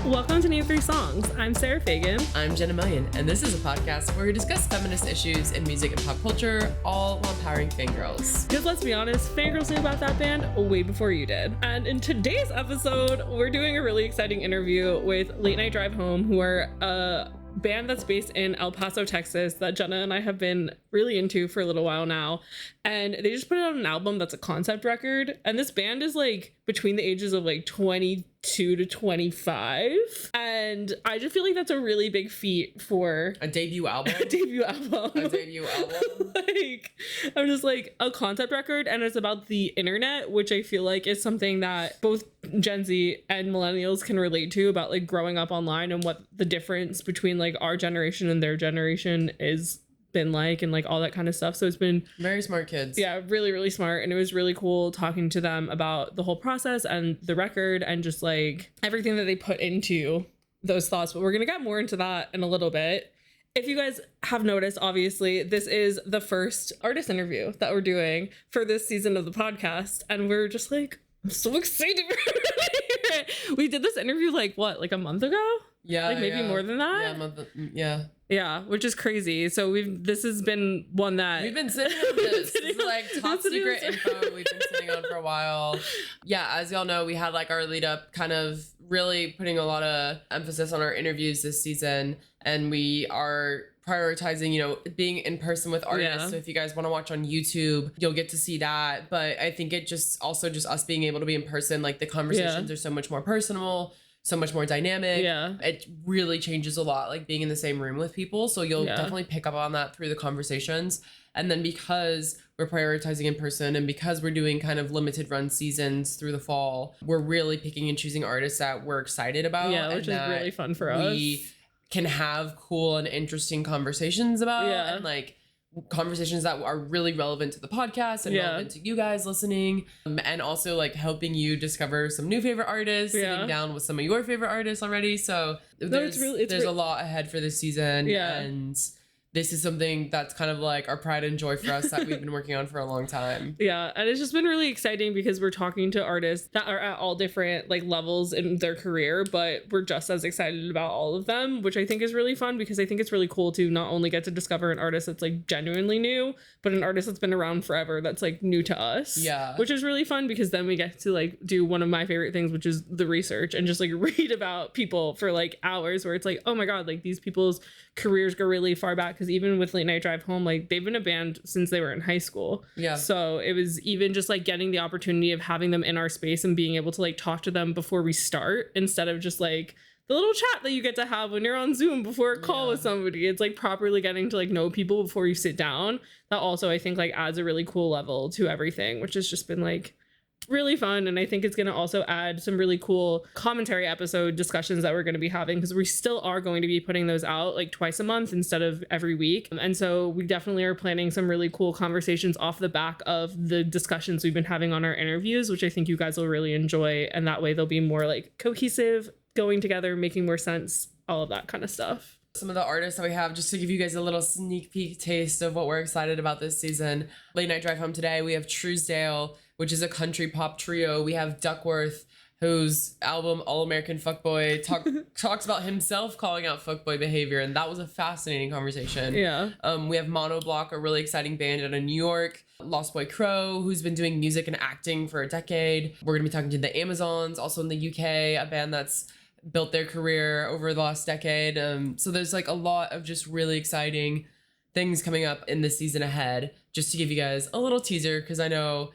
Welcome to Name 3 Songs. I'm Sarah Fagan. I'm Jenna Million, and this is a podcast where we discuss feminist issues in music and pop culture, all while empowering fangirls. Because let's be honest, fangirls knew about that band way before you did. And in today's episode, we're doing a really exciting interview with Late Night Drive Home, who are a band that's based in El Paso, Texas, that Jenna and I have been really into for a little while now. And they just put out an album that's a concept record. And this band is like between the ages of like 22 to 25. And I just feel like that's a really big feat for a debut album. A debut album. Like, I'm just like, a concept record, and it's about the internet, which I feel like is something that both Gen Z and millennials can relate to, about like growing up online and what the difference between like our generation and their generation is been like, and like all that kind of stuff. So it's been very smart kids. Yeah, really, really smart. And it was really cool talking to them about the whole process and the record and just like everything that they put into those thoughts. But we're gonna get more into that in a little bit. If you guys have noticed, obviously, this is the first artist interview that we're doing for this season of the podcast. And we're just like, I'm so excited. We did this interview like a month ago? Yeah. Like maybe more than that? Yeah, a month. Yeah. Yeah, which is crazy. So this has been one that we've been sitting on this. This is like top secret info we've been sitting on for a while. Yeah, as y'all know, we had like our lead up kind of really putting a lot of emphasis on our interviews this season. And we are prioritizing, being in person with artists. Yeah. So if you guys want to watch on YouTube, you'll get to see that. But I think it just us being able to be in person, like the conversations are so much more personal, so much more dynamic. Yeah. It really changes a lot, like being in the same room with people. So you'll definitely pick up on that through the conversations. And then because we're prioritizing in person and because we're doing kind of limited run seasons through the fall, we're really picking and choosing artists that we're excited about. Yeah, which is really fun for us. We can have cool and interesting conversations about and like conversations that are really relevant to the podcast and relevant to you guys listening, and also like helping you discover some new favorite artists, sitting down with some of your favorite artists already. So there's a lot ahead for this season, and this is something that's kind of like our pride and joy for us that we've been working on for a long time. Yeah, and it's just been really exciting because we're talking to artists that are at all different like levels in their career, but we're just as excited about all of them, which I think is really fun because I think it's really cool to not only get to discover an artist that's like genuinely new, but an artist that's been around forever that's like new to us. Yeah. Which is really fun because then we get to like do one of my favorite things, which is the research and just like read about people for like hours, where it's like, oh my God, like these people's careers go really far back. Because even with Late Night Drive Home, like they've been a band since they were in high school. Yeah. So it was even just like getting the opportunity of having them in our space and being able to like talk to them before we start, instead of just like the little chat that you get to have when you're on Zoom before a call with somebody. It's like properly getting to like know people before you sit down. That also I think like adds a really cool level to everything, which has just been like really fun. And I think it's going to also add some really cool commentary episode discussions that we're going to be having, because we still are going to be putting those out like twice a month instead of every week. And so we definitely are planning some really cool conversations off the back of the discussions we've been having on our interviews, which I think you guys will really enjoy. And that way they'll be more like cohesive, going together, making more sense, all of that kind of stuff. Some of the artists that we have, just to give you guys a little sneak peek taste of what we're excited about this season. Late Night Drive Home today, we have Truesdale, which is a country pop trio. We have Duckworth, whose album All American Fuckboy talks about himself calling out fuckboy behavior, and that was a fascinating conversation. Yeah. We have Monoblock, a really exciting band out of New York. Lost Boy Crow, who's been doing music and acting for a decade. We're gonna be talking to the Amazons, also in the UK, a band that's built their career over the last decade. So there's like a lot of just really exciting things coming up in the season ahead. Just to give you guys a little teaser, because I know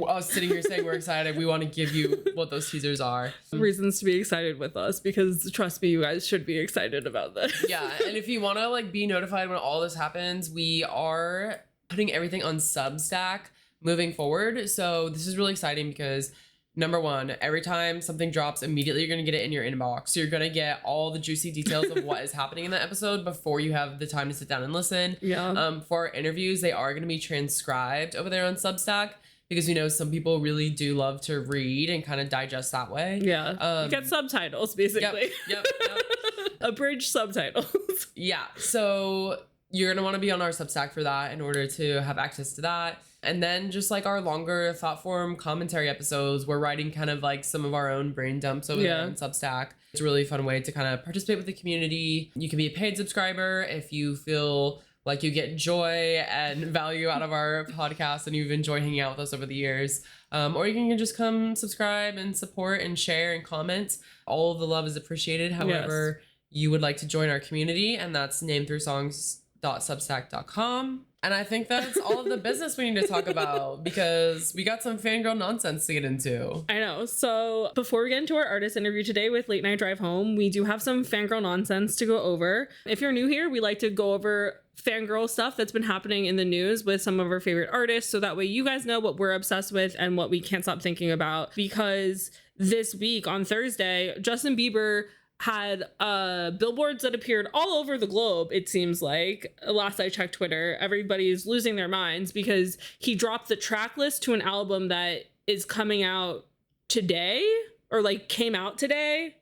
us sitting here saying we're excited, we want to give you what those teasers are. Reasons to be excited with us, because trust me, you guys should be excited about this. Yeah, and if you want to like be notified when all this happens, we are putting everything on Substack moving forward. So this is really exciting because number one, every time something drops, immediately you're going to get it in your inbox. So you're going to get all the juicy details of what is happening in that episode before you have the time to sit down and listen. Yeah. For our interviews, they are going to be transcribed over there on Substack, because we know some people really do love to read and kind of digest that way. Yeah. You get subtitles, basically. Yep. Abridged subtitles. Yeah. So you're going to want to be on our Substack for that in order to have access to that. And then just like our longer thought form commentary episodes, we're writing kind of like some of our own brain dumps over there on Substack. It's a really fun way to kind of participate with the community. You can be a paid subscriber if you feel like you get joy and value out of our podcast and you've enjoyed hanging out with us over the years. Or you can just come subscribe and support and share and comment. All of the love is appreciated. However, you would like to join our community, and that's namethroughsongs.substack.com. And I think that's all of the business we need to talk about because we got some fangirl nonsense to get into. I know. So before we get into our artist interview today with Late Night Drive Home, we do have some fangirl nonsense to go over. If you're new here, we like to go over fangirl stuff that's been happening in the news with some of our favorite artists, so that way you guys know what we're obsessed with and what we can't stop thinking about. Because this week on Thursday, Justin Bieber had billboards that appeared all over the globe. It seems like, last I checked Twitter, everybody's losing their minds because he dropped the track list to an album that is coming out today, or like came out today.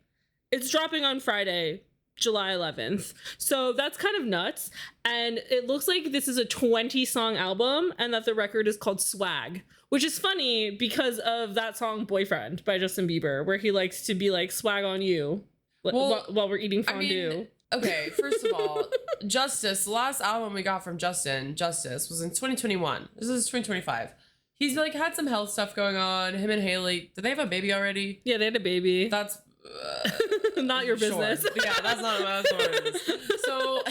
It's dropping on Friday, July 11th. So that's kind of nuts. And it looks like this is a 20-song album and that the record is called Swag, which is funny because of that song Boyfriend by Justin Bieber, where he likes to be like, swag on you while we're eating fondue. I mean, okay, first of all, Justice, the last album we got from Justin, Justice, was in 2021. This is 2025. He's like had some health stuff going on. Him and Haley, did they have a baby already? Yeah, they had a baby. That's not your business. Sure. Yeah, that's not what it is. So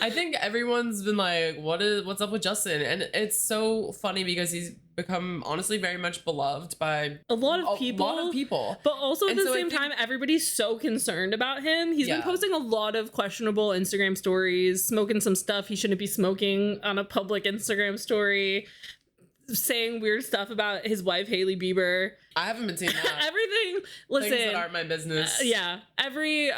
I think everyone's been like, what's up with Justin? And it's so funny because he's become honestly very much beloved by a lot of people. But also at the same time, everybody's so concerned about him. He's been posting a lot of questionable Instagram stories, smoking some stuff he shouldn't be smoking on a public Instagram story, saying weird stuff about his wife Hailey Bieber. I haven't been seeing that. Everything. Listen, things that aren't my business. Yeah, every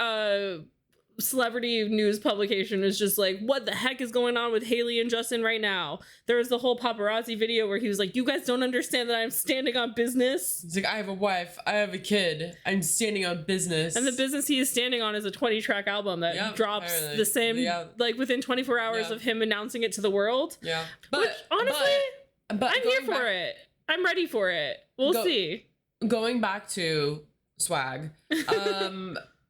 celebrity news publication is just like, what the heck is going on with Hailey and Justin right now? There was the whole paparazzi video where he was like, you guys don't understand that I'm standing on business. He's like, I have a wife, I have a kid, I'm standing on business. And the business he is standing on is a 20-track album that drops apparently. The same, like within 24 hours of him announcing it to the world. Yeah. Which, honestly, but I'm here for it. I'm ready for it. We'll see. Going back to Swag,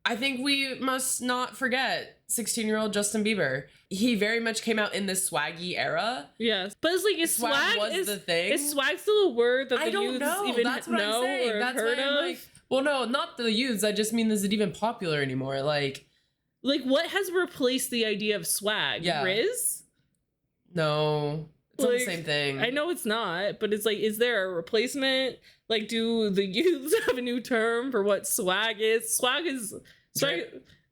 I think we must not forget 16-year-old Justin Bieber. He very much came out in this swaggy era. Yes. But it's like, is swag was the thing? Is swag still a word that the youths even That's what know I'm saying. Or That's heard of? Like, well, no, not the youths. I just mean, is it even popular anymore? Like what has replaced the idea of swag? Yeah. Riz? No. It's not the same thing. I know it's not, but it's like, is there a replacement? Like, do the youths have a new term for what swag is? Swag is swag.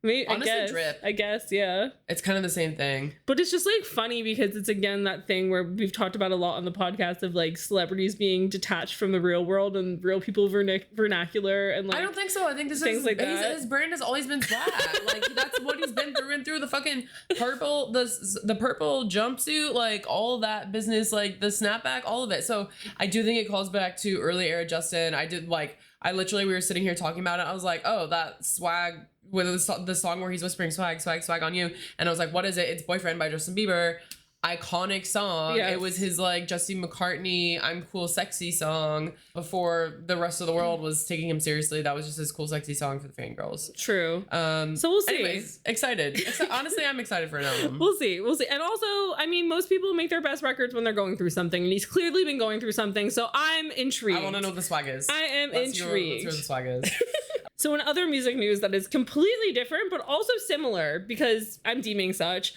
Honestly, drip. I guess, yeah. It's kind of the same thing. But it's just like funny because it's again that thing where we've talked about a lot on the podcast of like celebrities being detached from the real world and real people vernacular and like. I don't think so. I think this things is like that. His brand has always been swag. Like that's what he's been through and through. The fucking purple, the purple jumpsuit, like all that business, like the snapback, all of it. So I do think it calls back to early era Justin. We were sitting here talking about it. I was like, oh, that swag. With the song where he's whispering swag, swag, swag on you. And I was like, what is it? It's Boyfriend by Justin Bieber. Iconic song. Yes. It was his like Justin McCartney, I'm cool, sexy song before the rest of the world was taking him seriously. That was just his cool, sexy song for the fangirls. True. So we'll see. Anyways, excited. Honestly, I'm excited for an album. We'll see. And also, I mean, most people make their best records when they're going through something, and he's clearly been going through something. So I'm intrigued. I want to know what the swag is. I am intrigued. Let's hear what the swag is. So in other music news that is completely different, but also similar, because I'm deeming such,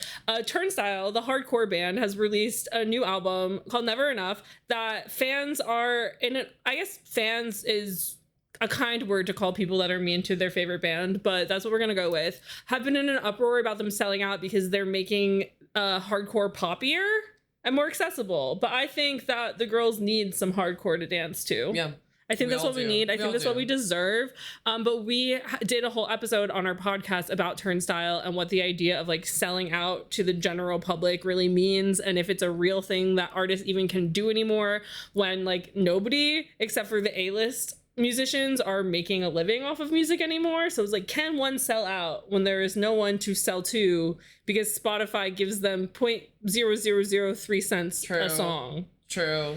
Turnstile, the hardcore band, has released a new album called Never Enough that fans are in it. I guess fans is a kind word to call people that are mean to their favorite band, but that's what we're going to go with. Have been in an uproar about them selling out because they're making hardcore poppier and more accessible. But I think that the girls need some hardcore to dance to. Yeah. I think that's what we need. I think that's what we deserve. But we did a whole episode on our podcast about Turnstile and what the idea of like selling out to the general public really means. And if it's a real thing that artists even can do anymore when like nobody except for the A-list musicians are making a living off of music anymore. So it's like, can one sell out when there is no one to sell to because Spotify gives them 0.0003 cents a song? True.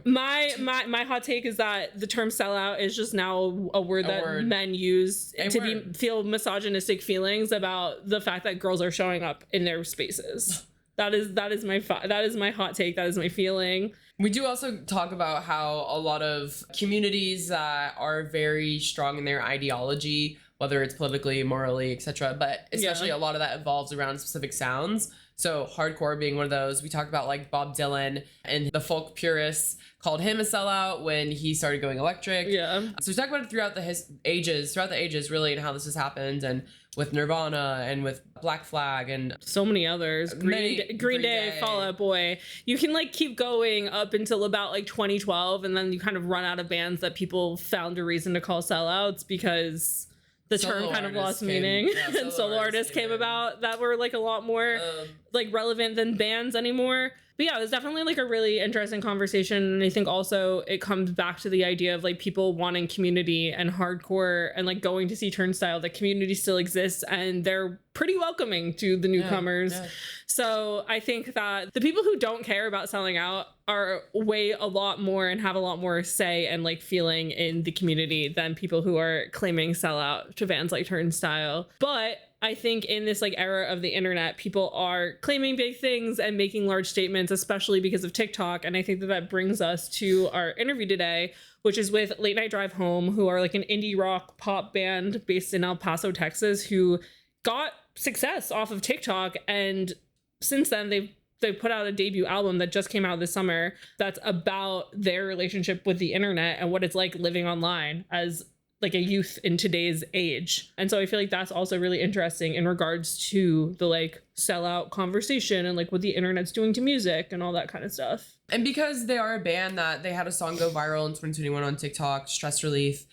My hot take is that the term sellout is just now a word that men use feel misogynistic feelings about the fact that girls are showing up in their spaces. That is my hot take. That is my feeling. We do also talk about how a lot of communities that are very strong in their ideology, whether it's politically, morally, etc., but especially a lot of that evolves around specific sounds. So hardcore being one of those. We talked about like Bob Dylan, and the folk purists called him a sellout when he started going electric. Yeah. So we talk about it throughout the ages really, and how this has happened, and with Nirvana and with Black Flag and so many others. Green Day, Fall Out Boy. You can like keep going up until about like 2012, and then you kind of run out of bands that people found a reason to call sellouts because the term kind of lost meaning. And solo artists came about that were like a lot more like relevant than bands anymore. But yeah, it was definitely like a really interesting conversation. And I think also it comes back to the idea of like people wanting community and hardcore and like going to see Turnstile. The community still exists and they're pretty welcoming to the newcomers. Yeah. So I think that the people who don't care about selling out are way a lot more and have a lot more say and like feeling in the community than people who are claiming sellout to bands like Turnstile. But I think in this like era of the internet, people are claiming big things and making large statements, especially because of TikTok. And I think that brings us to our interview today, which is with Late Night Drive Home, who are like an indie rock pop band based in El Paso, Texas, who got success off of TikTok. And since then, they put out a debut album that just came out this summer that's about their relationship with the internet and what it's like living online as like a youth in today's age. And so I feel like that's also really interesting in regards to the like sellout conversation and like what the internet's doing to music and all that kind of stuff. And because they are a band that they had a song go viral in 2021 on TikTok, Stress Relief.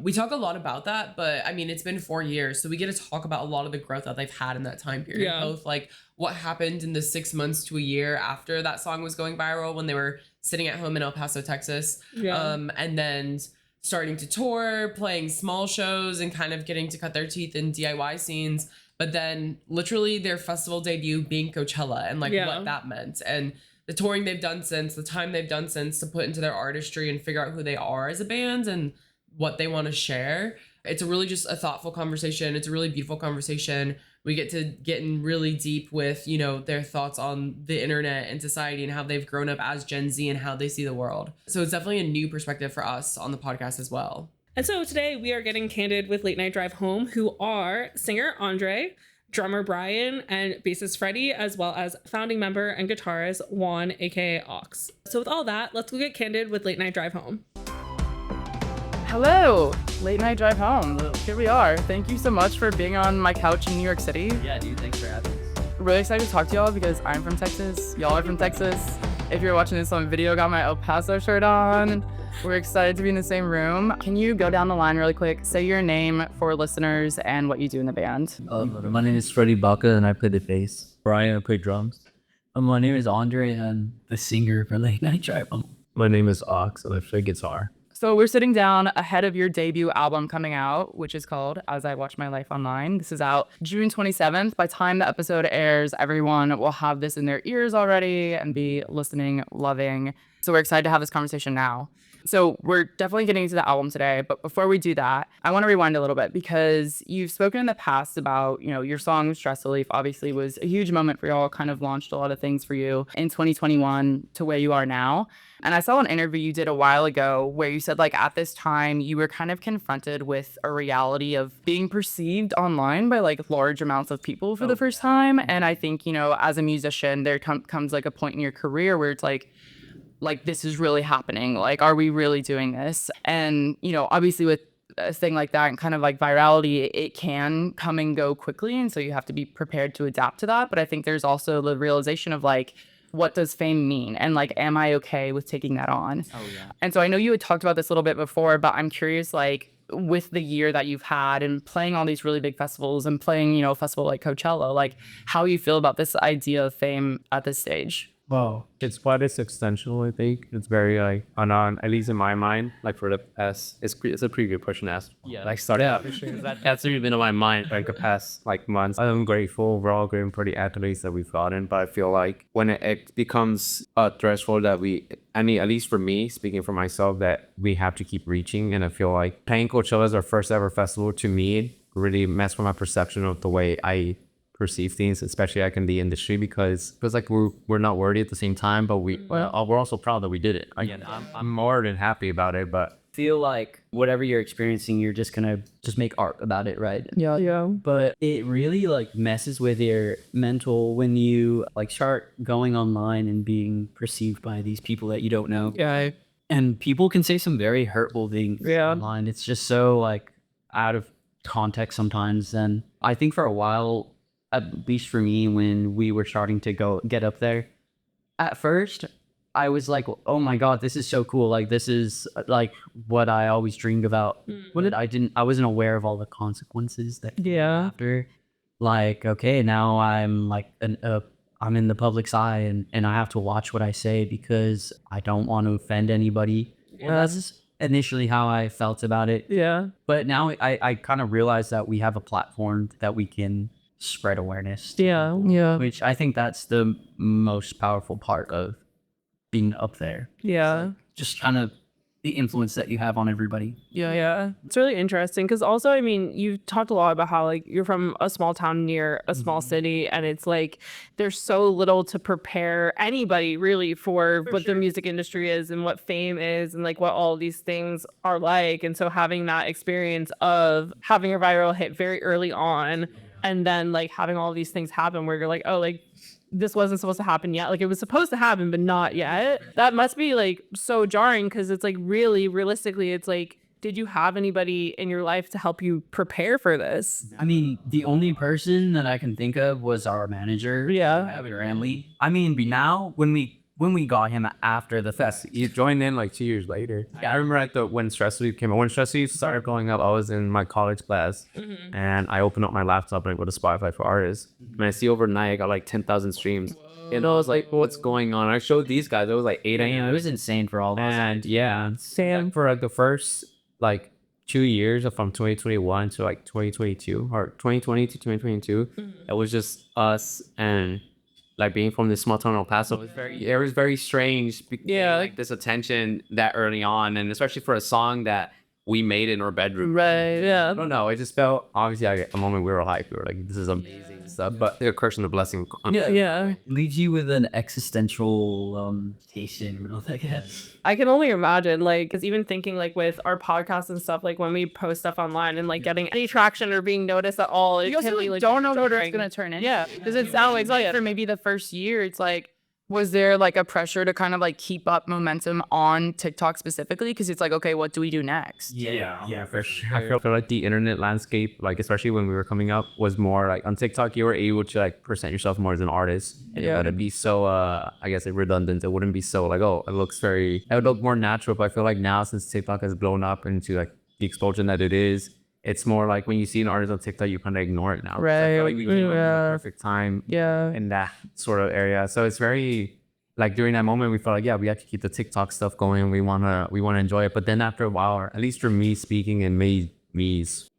We talk a lot about that, but I mean, it's been 4 years. So we get to talk about a lot of the growth that they've had in that time period. Yeah. Both like what happened in the 6 months to a year after that song was going viral when they were sitting at home in El Paso, Texas. Yeah. And then starting to tour, playing small shows and kind of getting to cut their teeth in DIY scenes. But then literally their festival debut being Coachella and like what that meant. And the touring they've done since, the time they've done since to put into their artistry and figure out who they are as a band and what they want to share. It's a really just a thoughtful conversation. It's a really beautiful conversation. We get to get in really deep with, you know, their thoughts on the internet and society and how they've grown up as Gen Z and how they see the world. So it's definitely a new perspective for us on the podcast as well. And so today we are getting candid with Late Night Drive Home, who are singer Andre, drummer Brian, and bassist Freddie, as well as founding member and guitarist Juan, aka Ox. So with all that, let's go get candid with Late Night Drive Home. Hello, Late Night Drive Home. Here we are. Thank you so much for being on my couch in New York City. Yeah, dude, thanks for having us. Really excited to talk to y'all because I'm from Texas. Y'all are from Texas. If you're watching this on video, got my El Paso shirt on. We're excited to be in the same room. Can you go down the line really quick? Say your name for listeners and what you do in the band. My name is Freddie Baca and I play the bass. Brian, I play drums. My name is Andre and I'm the singer for Late Night Drive Home. My name is Ox and I play guitar. So we're sitting down ahead of your debut album coming out, which is called As I Watch My Life Online. This is out June 27th. By the time the episode airs, everyone will have this in their ears already and be listening, loving. So we're excited to have this conversation now. So we're definitely getting into the album today. But before we do that, I want to rewind a little bit because you've spoken in the past about, you know, your song Stress Relief obviously was a huge moment for y'all, kind of launched a lot of things for you in 2021 to where you are now. And I saw an interview you did a while ago where you said like at this time you were kind of confronted with a reality of being perceived online by like large amounts of people for the first time. And I think, you know, as a musician, there comes like a point in your career where it's like this is really happening. Like, are we really doing this? And, you know, obviously with a thing like that and kind of like virality, it can come and go quickly. And so you have to be prepared to adapt to that. But I think there's also the realization of like, what does fame mean? And like, am I okay with taking that on? Oh, yeah. And so I know you had talked about this a little bit before, but I'm curious, like, with the year that you've had and playing all these really big festivals and playing, you know, a festival like Coachella, like how you feel about this idea of fame at this stage? Well, it's quite existential, I think. It's very like at least in my mind, like for the past, it's a pretty good question to ask. Yeah, like start out. That's really been on my mind like the past like months. I'm grateful. We're all grateful for the athletes that we've gotten, but I feel like when it becomes a threshold that I mean, at least for me, speaking for myself, that we have to keep reaching, and I feel like playing Coachella as our first ever festival to me really messed with my perception of the way I perceive things, especially like in the industry, because it feels like we're not worthy at the same time, but we're also proud that we did it. Again, I'm more than happy about it, but Feel like whatever you're experiencing, you're just gonna just make art about it, right? Yeah. But it really like messes with your mental when you like start going online and being perceived by these people that you don't know. Yeah. And people can say some very hurtful things online. It's just so like out of context sometimes. And I think for a while, at least for me, when we were starting to get up there, at first I was like, oh my God, this is so cool. Like, this is like what I always dreamed about. But I wasn't aware of all the consequences that came after. Like, okay, now I'm like I'm in the public's eye, and I have to watch what I say because I don't want to offend anybody. Well, that's initially how I felt about it. Yeah. But now I kind of realize that we have a platform that we can spread awareness to people, Yeah. which I think that's the most powerful part of being up there. Yeah. Just kind of the influence that you have on everybody. Yeah. It's really interesting because also, I mean, you've talked a lot about how like you're from a small town near a small city, and it's like there's so little to prepare anybody really for what the music industry is and what fame is and like what all these things are like. And so having that experience of having a viral hit very early on and then like having all these things happen where you're like, oh, like this wasn't supposed to happen yet. Like it was supposed to happen, but not yet. That must be like so jarring because it's like really realistically, it's like, did you have anybody in your life to help you prepare for this? I mean, the only person that I can think of was our manager. Yeah. Ramley. I mean, now when we got him after the fest, he joined in like 2 years later. Yeah, I remember when Stress Relief came out. When Stress Relief started blowing up, I was in my college class, and I opened up my laptop and I go to Spotify for artists. And I see overnight I got like 10,000 streams. And I was like, what's going on? I showed these guys. It was like 8 a.m. it was insane for all of us. And yeah, Sam, for like the first like 2 years from 2021 to like 2022 or 2020 to 2022, it was just us and like being from this small town in El Paso. It was very strange. Like this attention that early on, and especially for a song that we made in our bedroom. Right. Yeah. I don't know. It just felt obviously at the moment we were hyped. We were like, this is amazing stuff. But the curse and the blessing. Yeah. Leaves you with an existential station, I guess. I can only imagine, like, because even thinking like with our podcasts and stuff, like when we post stuff online and like getting any traction or being noticed at all, it can be like don't know what it's gonna turn into. Yeah, because it sounds like For maybe the first year, it's like, was there like a pressure to kind of like keep up momentum on TikTok specifically? Because it's like, okay, what do we do next? Yeah, for sure. I feel like the internet landscape, like especially when we were coming up, was more like on TikTok you were able to like present yourself more as an artist. And it wouldn't be so I guess like redundant. It wouldn't be so like, oh, it would look more natural. But I feel like now since TikTok has blown up into like the explosion that it is, it's more like when you see an artist on TikTok, you kind of ignore it now. Right. I feel like we came up at the perfect time in that sort of area. So it's very like during that moment we felt like, yeah, we have to keep the TikTok stuff going. We wanna enjoy it. But then after a while, or at least for me speaking, and me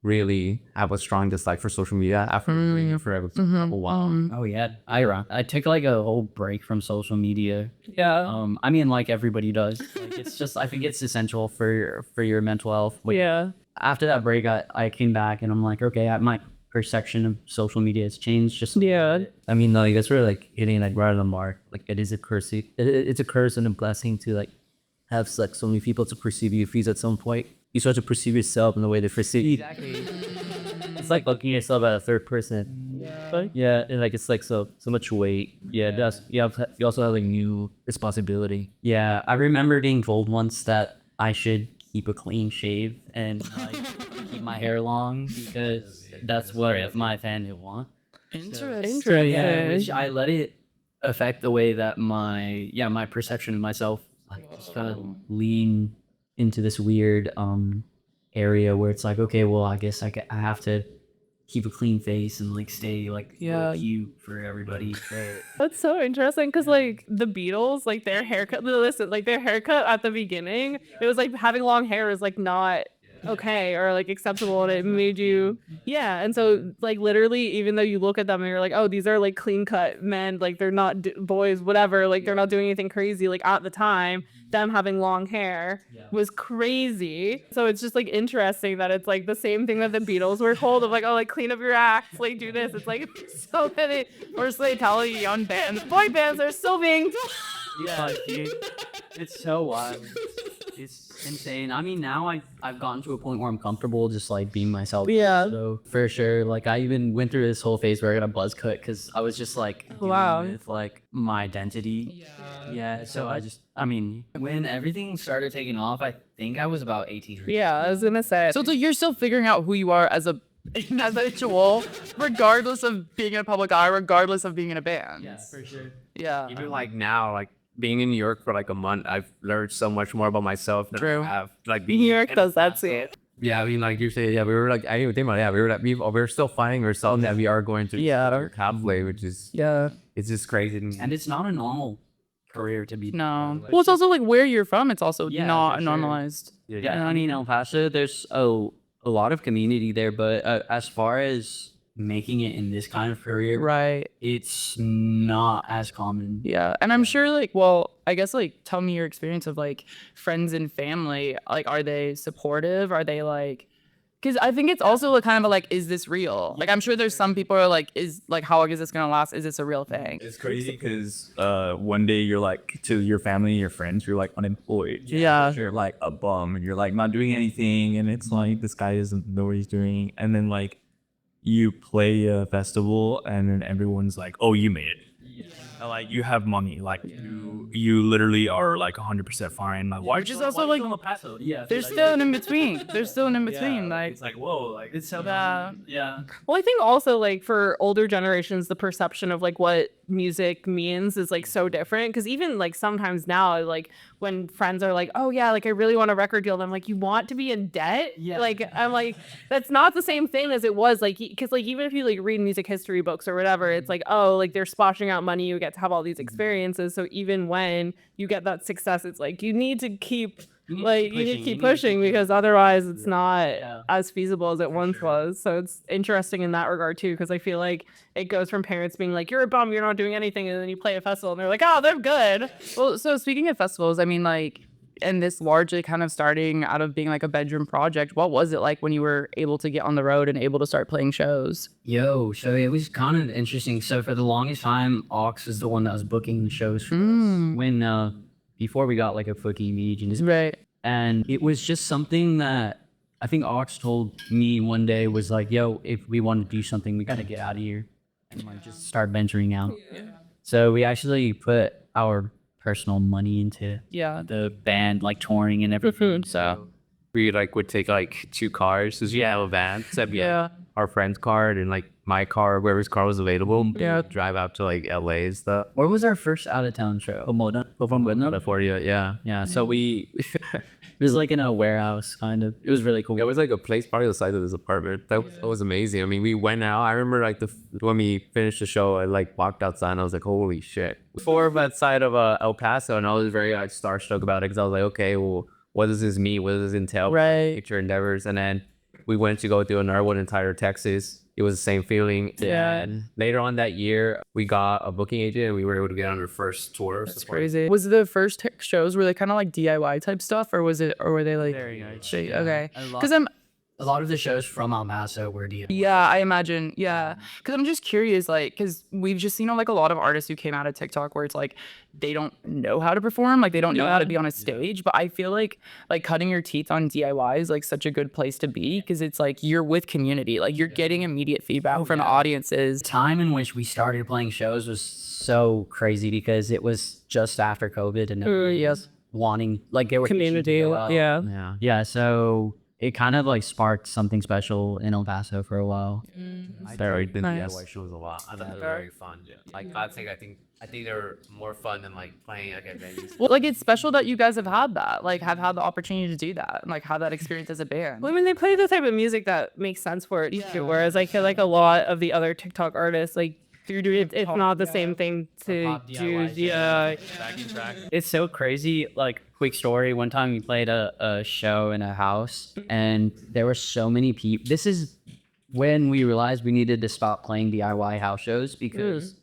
really have a strong dislike for social media after doing it for a while. Oh yeah, I took like a whole break from social media. yeah. I mean, like everybody does. Like, it's just I think it's essential for your mental health. Like, Yeah. after that break, I came back and I'm like, okay, my perception of social media has changed. Just Yeah. I mean, no, that's really like hitting like right on the mark. Like it is a curse. It's a curse and a blessing to like have like so many people to perceive you. Because at some point you start to perceive yourself in the way they perceive you. Exactly. It's like looking at yourself at a third person. Yeah, and like it's like so much weight. Yeah, it does. You also have like new responsibility. Yeah, I remember being told once that I should keep a clean shave and like keep my hair long because that's what my family want. Interesting. Yeah, which I let it affect the way that my perception of myself like just kind of lean into this weird area where it's like, okay, well, I guess I have to keep a clean face and like stay like Yeah. cute for everybody. That's so interesting because like the Beatles, like their haircut, listen, like their haircut at the beginning, it was like having long hair is like not okay or like acceptable, and it made you, yeah. And so like literally, even though you look at them and you're like, oh, these are like clean cut men, like they're not boys, whatever, like they're not doing anything crazy. Like at the time, them having long hair was crazy. So it's just like interesting that it's like the same thing that the Beatles were told of like, oh, like clean up your act, like do this. It's like so many. First they tell you young bands, boy bands are still being. Yeah, dude, it's so wild. It's insane. I mean, now I've gotten to a point where I'm comfortable just like being myself. Yeah. So for sure, like I even went through this whole phase where I got a buzz cut because I was just like Wow. dealing with like my identity. Yeah. So I mean, when everything started taking off, I think I was about 18. Yeah, I was gonna say. So you're still figuring out who you are as an individual, regardless of being in a public eye, regardless of being in a band. Yeah, for sure. Yeah. Even like now, like being in New York for like a month, I've learned so much more about myself than True. I have like New York does that to it. Yeah, I mean, like you say, yeah, we were like, I didn't even think about it. Yeah, we were still finding ourselves that we are going through halfway, which is it's just crazy. And it's not a normal career to be. No. Well, it's also like where you're from. It's also Yeah, not for sure. normalized. Yeah, I mean, El Paso, there's a lot of community there, but as far as making it in this kind of career, Right. it's not as common. Yeah. And I'm sure like, well, I guess like tell me your experience of like friends and family. Like, are they supportive? Are they like, because I think it's also a kind of a, like, is this real? Like, I'm sure there's some people who are like, is like, how long is this gonna last? Is this a real thing? It's crazy because one day you're like to your family, your friends, you're like unemployed. Yeah. You're like a bum and you're like not doing anything, and it's like this guy doesn't know what he's doing, and then like you play a festival and then everyone's like, oh, you made it. And, like you have money, like you literally are like 100% fine. Like why? Which is also like, El Paso? Yeah, there's still an in between. There's still an in between. Like, it's like whoa, like it's so yeah. yeah. Well, I think also like for older generations, the perception of like what music means is like so different. Because even like sometimes now, like when friends are like, "Oh yeah, like I really want a record deal," and I'm like, "You want to be in debt?" Yeah. Like I'm like, that's not the same thing as it was. Like because like even if you like read music history books or whatever, it's like, oh, like they're splashing out money, you get to have all these experiences. So even when you get that success, it's like you need to keep. You need to keep pushing because otherwise it's not as feasible as it once was. So it's interesting in that regard too, because I feel like it goes from parents being like, you're a bum, you're not doing anything, and then you play a festival and they're like, oh, they're good. Well, so speaking of festivals, I mean, like, and this largely kind of starting out of being like a bedroom project, what was it like when you were able to get on the road and able to start playing shows? So it was kind of interesting. So for the longest time, Ox was the one that was booking the shows for us when before we got like a fucking agent. Right. And it was just something that I think Ox told me one day was like, yo, if we want to do something, we got to get out of here and like just start venturing out. So we actually put our personal money into the band, like touring and everything. So we like would take like 2 cars because we have a van, except our friend's car and like my car, whoever's car was available. Drive out to like LA and stuff. where was our first out of town show? Before Yeah. So we it was like in a warehouse kind of. It was really cool. It was like a place probably the size of this apartment. That was amazing. I mean, we went out. I remember like when we finished the show, I like walked outside and I was like, holy shit. Before outside of El Paso, and I was very like starstruck about it because I was like, okay, well, what does this mean? What does this entail? Right. Future endeavors. And then we went to go do another one in Tyler, Texas. It was the same feeling. Yeah. And later on that year, we got a booking agent and we were able to get on our first tour. That's crazy. Was the first shows, were they kind of like DIY type stuff, or were they like Very nice. Okay. A lot- Because A lot of the shows from El Paso were DIY. yeah, I imagine. Yeah. Because I'm just curious, like, because we've just seen like a lot of artists who came out of TikTok where it's like they don't know how to perform, like they don't know how to be on a stage. But I feel like cutting your teeth on DIY is like such a good place to be because it's like you're with community, like you're getting immediate feedback from audiences. Time in which we started playing shows was so crazy because it was just after COVID and Yes. wanting like they were Community, itching to go out. yeah. Yeah. So it kind of like sparked something special in El Paso for a while. I enjoyed the Nice. DIY shows a lot. I thought it was very fun. Like I think they're more fun than like playing like at venues. Well, like it's special that you guys have had that, like have had the opportunity to do that, and like have that experience as a band. Well, I mean, they play the type of music that makes sense for it too. Whereas I feel like a lot of the other TikTok artists, like it's not the same thing to pop do. DIY Yeah. Backing track. It's so crazy. Like, quick story. One time we played a show in a house, and there were so many people. This is when we realized we needed to stop playing DIY house shows because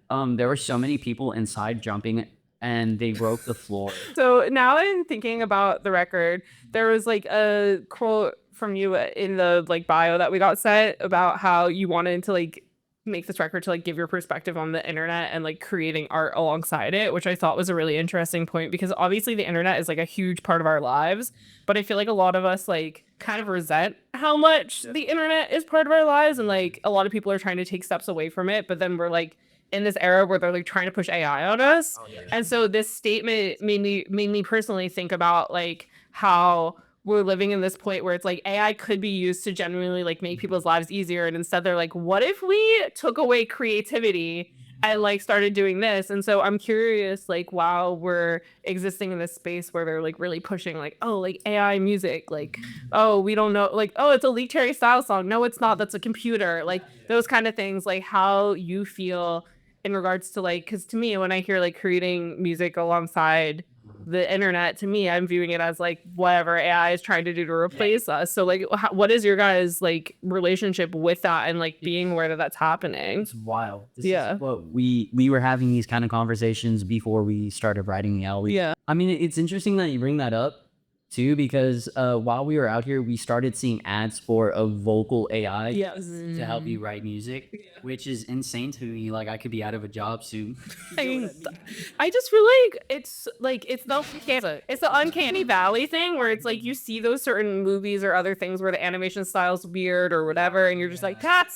there were so many people inside jumping, and they broke the floor. So now I'm thinking about the record. There was like a quote from you in the like bio that we got sent about how you wanted to like make this record to like give your perspective on the internet and like creating art alongside it, which I thought was a really interesting point because obviously the internet is like a huge part of our lives, but I feel like a lot of us like kind of resent how much the internet is part of our lives, and like a lot of people are trying to take steps away from it, but then we're like in this era where they're like trying to push AI on us. And so this statement made me personally think about like how we're living in this point where it's like AI could be used to genuinely like make people's lives easier, and instead they're like, what if we took away creativity and like started doing this? And so I'm curious, like while we're existing in this space where they're like really pushing like, oh, like AI music, like, oh, we don't know, like, oh, it's a Leak Cherry style song, no it's not, that's a computer, like those kind of things, like how you feel in regards to like, because to me when I hear like creating music alongside the internet, to me I'm viewing it as like whatever AI is trying to do to replace us. So like what is your guys like relationship with that and like being aware that that's happening? It's wild. This Yeah. is what we were having these kind of conversations before we started writing the album. Yeah. I mean, it's interesting that you bring that up too, because while we were out here, we started seeing ads for a vocal AI Yes. to help you write music, which is insane to me. Like, I could be out of a job soon. I just feel like it's the uncanny valley thing where it's like you see those certain movies or other things where the animation style's weird or whatever, and you're just like, that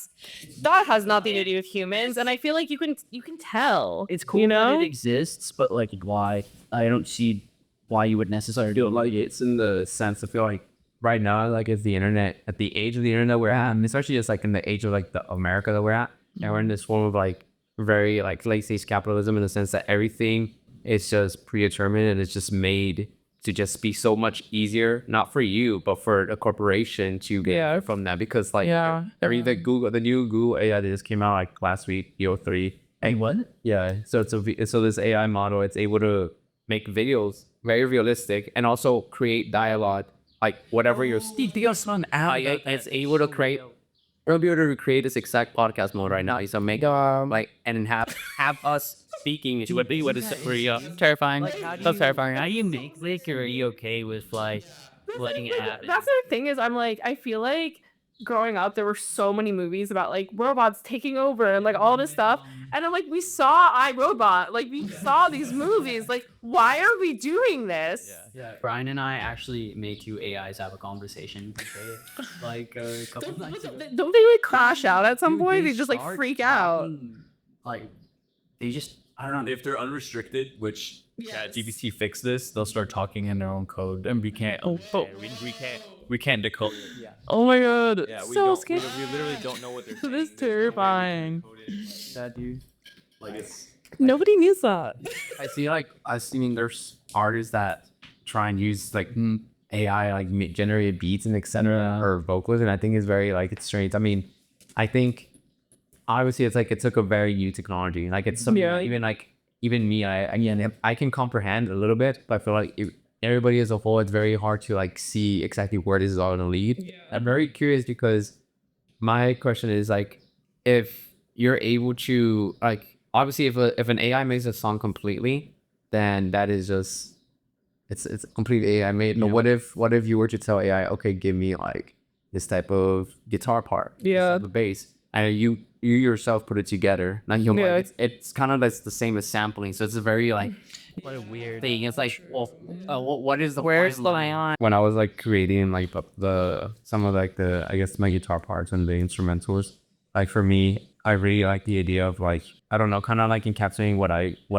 has nothing to do with humans. And I feel like you can tell. It's cool that it exists, but like, why? I don't see why you would necessarily do it. Like it's in the sense I feel like right now, like it's the internet, at the age of the internet we're at, and especially just like in the age of like the America that we're at, and we're in this form of like very like late stage capitalism in the sense that everything is just predetermined and it's just made to just be so much easier, not for you, but for a corporation to get from that. Because like the new Google AI that just came out like last week, EO3. Hey, what? Yeah, so so this AI model, it's able to make videos very realistic and also create dialogue, like whatever you're. It's able to create. We're able to create this exact podcast mode right now. So make like and have us speaking. It would be what is Terrifying. That's terrifying. How do you make like, or are you okay with like letting it happen? That's the thing is I'm like, I feel like growing up there were so many movies about like robots taking over and like all this stuff, and I'm like, we saw iRobot, like we saw these movies, like why are we doing this? Brian and I actually made two AIs have a conversation like a couple nights ago. Don't they like crash out at some point? Dude, They just like start freak out. talking, like they just, I don't know. If they're unrestricted, which GPT fixed this, they'll start talking in their own code, and we can't. We can't decode. Yeah. Oh my god. Yeah, we So don't. scary. We literally don't know what they're saying. This is terrifying. that dude. Like it's. Nobody needs that. I've seen there's artists that try and use like AI like generated beats and etc. or vocals, and I think it's very like it's strange. I mean, I think obviously it's like it took a very new technology. Like it's something that even me, I can comprehend a little bit, but I feel like everybody as a whole, it's very hard to like see exactly where this is all gonna lead. I'm very curious because my question is like, if you're able to like, obviously if an AI makes a song completely, then that is just it's completely AI made. But what if you were to tell AI, okay, give me like this type of guitar part, the bass, and you yourself put it together. Now it's kind of like the same as sampling, so it's a very like what a weird thing. It's like, what is the Where's the line? when I was like creating like some of like the I guess my guitar parts and the instrumentals, like for me, I really like the idea of like, I don't know, kind of like encapsulating what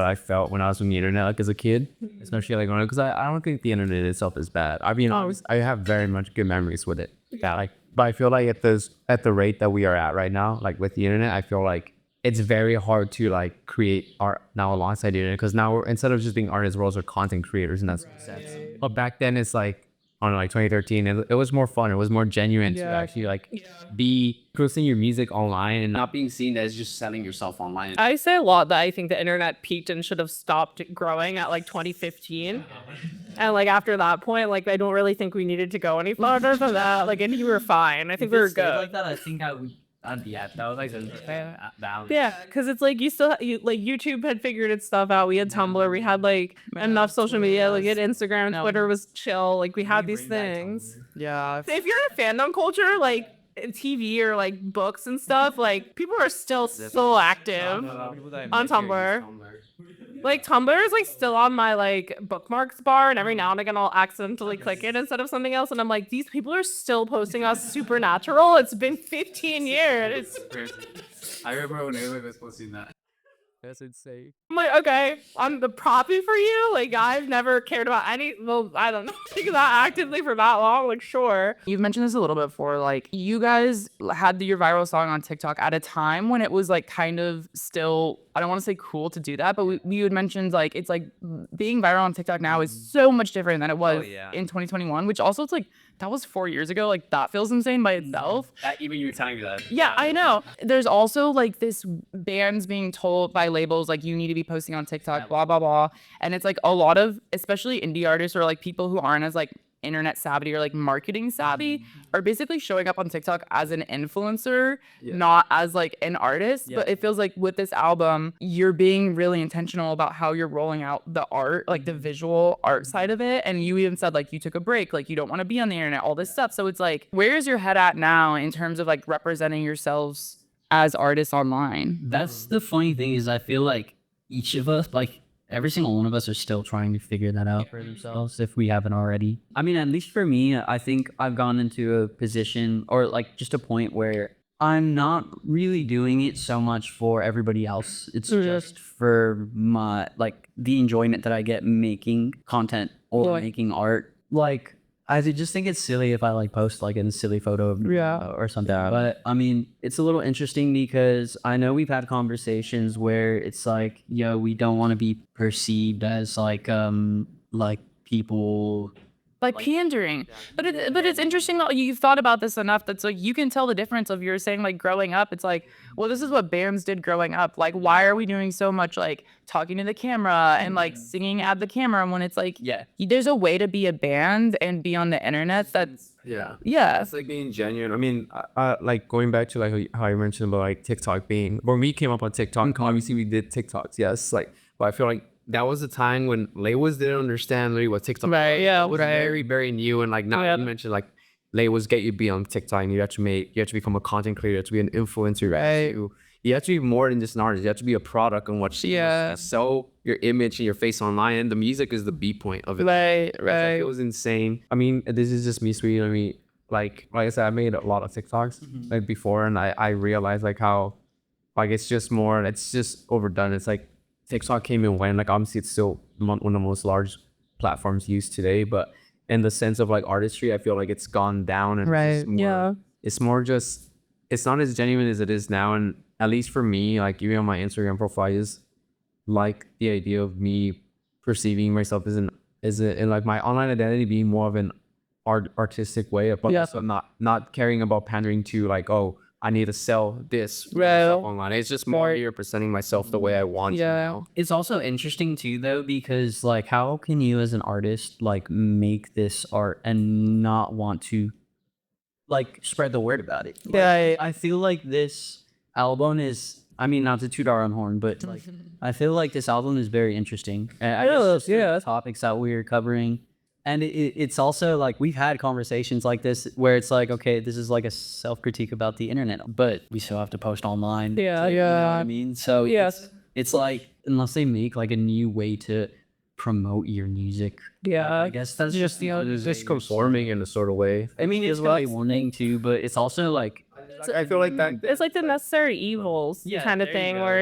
I felt when I was on the internet, like as a kid, especially like because I don't think the internet itself is bad. I mean, I have very much good memories with it. Yeah, like, but I feel like at the rate that we are at right now, like with the internet, I feel like it's very hard to like create art now alongside the internet, because now we're, instead of just being artists, we're also content creators in that sense. But back then, it's like, I don't know, like 2013, it was more fun. It was more genuine to actually like be posting your music online and not being seen as just selling yourself online. I say a lot that I think the internet peaked and should have stopped growing at like 2015. And like after that point, like I don't really think we needed to go any farther than that. Like, and you were fine. I think we were good. Like that, I think I'd be at that was like down. Yeah, because it's like like YouTube had figured its stuff out. We had Tumblr, we had like enough social media, like we had Instagram, Twitter was chill. Like we had these things. Yeah. If you're in fandom culture, like TV or like books and stuff, like people are still so active on Tumblr. Like Tumblr is like still on my like bookmarks bar, and every now and again I'll accidentally click it instead of something else, and I'm like, these people are still posting us Supernatural. It's been 15 years. I remember when everybody was posting that. That's insane. I'm like, okay, I'm the proppy for you. Like, I've never cared about any. Well, I don't know, think that actively for that long. Like, sure. You've mentioned this a little bit before. Like, you guys had your viral song on TikTok at a time when it was like kind of still, I don't want to say cool to do that, but we had mentioned like it's like being viral on TikTok now is so much different than it was in 2021, which also it's like that was 4 years ago. Like that feels insane by itself. Even you were telling me that. Yeah, I know. There's also like this bands being told by labels like you need to be posting on TikTok, blah blah blah, and it's like a lot of especially indie artists or like people who aren't as like internet savvy or like marketing savvy are basically showing up on TikTok as an influencer, not as like an artist. But it feels like with this album, you're being really intentional about how you're rolling out the art, like the visual art side of it. And you even said like you took a break, like you don't want to be on the internet, all this stuff. So it's like, where's your head at now in terms of like representing yourselves as artists online? That's the funny thing is I feel like each of us, like every single one of us are still trying to figure that out for themselves if we haven't already. I mean, at least for me, I think I've gone into a position or like just a point where I'm not really doing it so much for everybody else. It's just for my, like the enjoyment that I get making content or making art. Like, I just think it's silly if I like post like a silly photo of me or something. But I mean, it's a little interesting because I know we've had conversations where it's like, yo, we don't want to be perceived as like people like pandering. But it's interesting that you've thought about this enough that's like you can tell the difference of you're saying like growing up. It's like, well, this is what bands did growing up. Like, why are we doing so much like talking to the camera and like singing at the camera when it's like, there's a way to be a band and be on the internet that's it's like being genuine. I mean, like going back to like how you mentioned about like TikTok being, when we came up on TikTok, obviously we did TikToks, yes, like, but I feel like that was the time when labels didn't understand really what TikTok was. It was very, very new. And like now you mentioned like labels get you to be on TikTok and you have to become a content creator, to be an influencer. Right. You have to be more than just an artist. You have to be a product and what sell your image and your face online. And the music is the B point of it. Right. Like, it was insane. I mean, this is just me speaking. I mean, like I said, I made a lot of TikToks like before, and I realized like how like it's just overdone. It's like TikTok came and went. Like obviously it's still one of the most large platforms used today, but in the sense of like artistry, I feel like it's gone down and it's more just, it's not as genuine as it is now. And at least for me, like even on my Instagram profile is like the idea of me perceiving myself as in like my online identity being more of an artistic way, but also not caring about pandering to like, oh, I need to sell this online. It's just more here presenting myself the way I want to now. It's also interesting too though, because like how can you as an artist like make this art and not want to like spread the word about it? I feel like this album is, I mean, not to toot our own horn, but like I feel like this album is very interesting. I guess the topics that we're covering. And it's also like we've had conversations like this where it's like, okay, this is like a self-critique about the internet, but we still have to post online. You know what I mean? So it's like, unless they make like a new way to promote your music. Yeah. I guess that's just It's conforming in a sort of way. I mean, it's like one thing too, but it's also like I feel like that. It's like the necessary evils kind of there you thing, go, where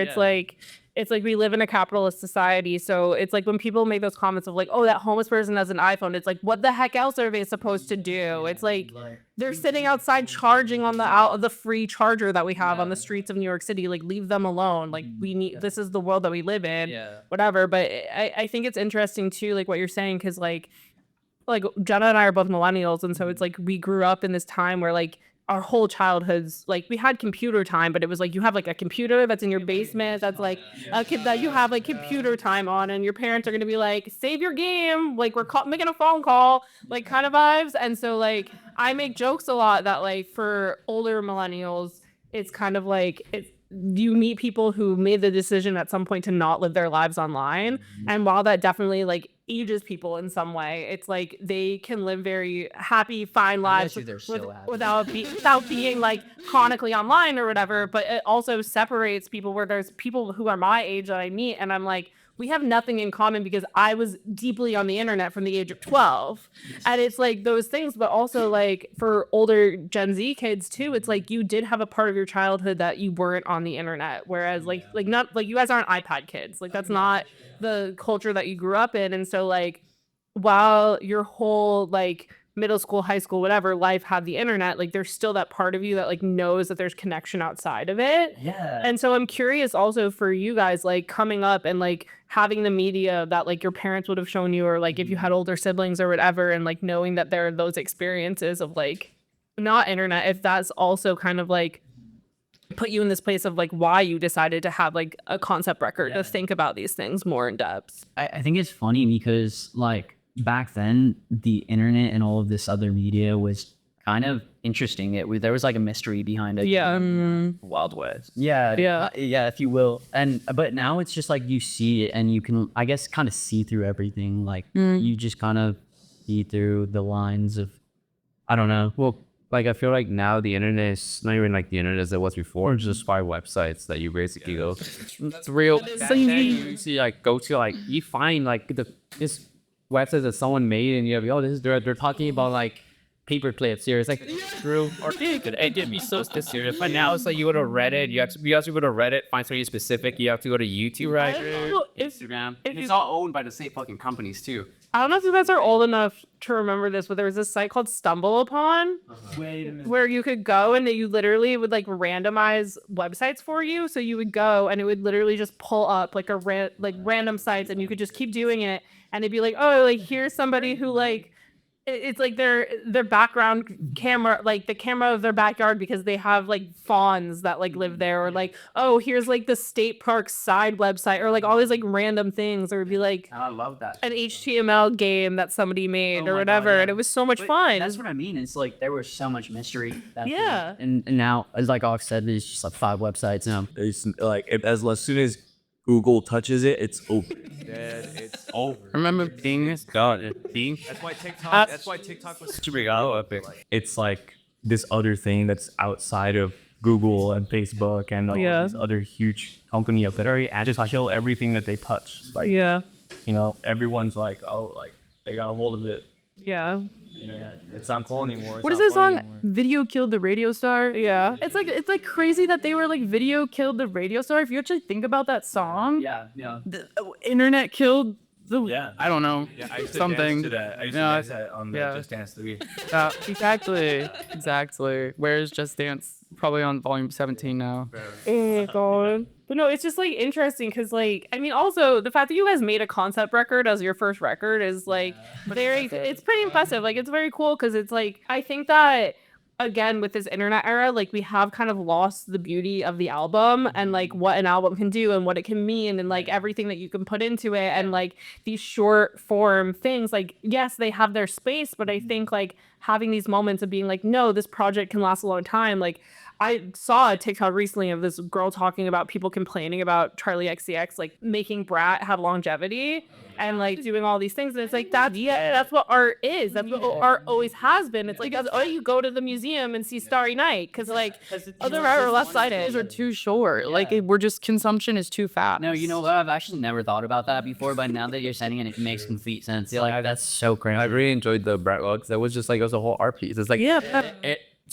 it's like we live in a capitalist society, so it's like when people make those comments of like, oh, that homeless person has an iPhone, it's like, what the heck else are they supposed to do? It's like they're sitting outside charging on the free charger that we have on the streets of New York City. Like, leave them alone. Like, we need, this is the world that we live in. Whatever. But I think it's interesting too, like what you're saying, because like Jenna and I are both millennials, and so it's like we grew up in this time where like our whole childhoods, like we had computer time, but it was like you have like a computer that's in your basement that's like a kid that you have like computer time on, and your parents are going to be like, save your game, like we're making a phone call, like kind of vibes. And so like I make jokes a lot that like for older millennials, it's kind of like you meet people who made the decision at some point to not live their lives online. And while that definitely like ages people in some way, it's like they can live very happy, fine lives without being like chronically online or whatever. But it also separates people, where there's people who are my age that I meet and I'm like, we have nothing in common because I was deeply on the internet from the age of 12. And it's like those things, but also like for older Gen Z kids too, it's like you did have a part of your childhood that you weren't on the internet. Whereas like not like you guys aren't iPad kids. Like that's not the culture that you grew up in. And so like while your whole like middle school, high school, whatever life had the internet, like there's still that part of you that like knows that there's connection outside of it. And so I'm curious also for you guys, like coming up and like having the media that like your parents would have shown you, or like if you had older siblings or whatever, and like knowing that there are those experiences of like not internet, if that's also kind of like put you in this place of like why you decided to have like a concept record to think about these things more in depth. I think it's funny because like back then the internet and all of this other media was kind of interesting. There was like a mystery behind it. Wild West. Yeah, if you will. But now it's just like you see it and you can, I guess, kind of see through everything. Like you just kind of see through the lines of, I don't know. Well, like I feel like now the internet is not even like the internet as it was before. It's just 5 websites that you basically go. It's real. So you see like go to like you find like this website that someone made and you have they're talking about like paper plate series, like true or fake. It did be so serious. But now it's like you go to Reddit, you have to go to Reddit, find something specific, you have to go to YouTube, right? Instagram. And it's all owned by the same fucking companies too. I don't know if you guys are old enough to remember this, but there was this site called Stumble Upon where you could go and you literally would like randomize websites for you. So you would go and it would literally just pull up like random sites, and you could just keep doing it. And it'd be like, oh, like here's somebody who like, it's like their background camera, like the camera of their backyard because they have like fawns that like live there, or like, oh, here's like the state park side website, or like all these like random things, or it'd be like I love that an HTML game that somebody made or whatever. God, yeah. And it was so much fun. That's what I mean. It's like there was so much mystery. And now, as like Ox said, there's just like 5 websites now. It's like as soon as Google touches it, it's over. It's over. Remember Bing is done. Bing. That's why TikTok was super epic. It's like this other thing that's outside of Google and Facebook and all these other huge company up there, and just kill everything that they touch. Like you know, everyone's like, oh, like they got a hold of it. Yeah. It's not cool anymore. What is this song? Video Killed the Radio Star. Yeah. It's like crazy that they were like video killed the radio star. If you actually think about that song. The internet killed the. I don't know. I used to something. dance to that. I used to dance that on the Just Dance 3. Exactly. Where's Just Dance? Probably on volume 17 now. Oh my god. But no, it's just like interesting because like, I mean, also the fact that you guys made a concept record as your first record is like it's pretty impressive. Like it's very cool because it's like, I think that again with this internet era, like we have kind of lost the beauty of the album and like what an album can do and what it can mean and like everything that you can put into it, and like these short form things, like yes, they have their space, but I think like having these moments of being like, no, this project can last a long time. Like I saw a TikTok recently of this girl talking about people complaining about Charlie XCX, like making Brat have longevity and like doing all these things. And it's like, that's what art is. That's what art always has been. It's like, oh, you go to the museum and see Starry Night because like other are left-sided. Are too short. Like we're just, consumption is too fast. No, you know what? I've actually never thought about that before, but now that you're saying it, it makes complete sense. Like that's so crazy. I really enjoyed the Brett Lux. That was just like, it was a whole art piece. It's like,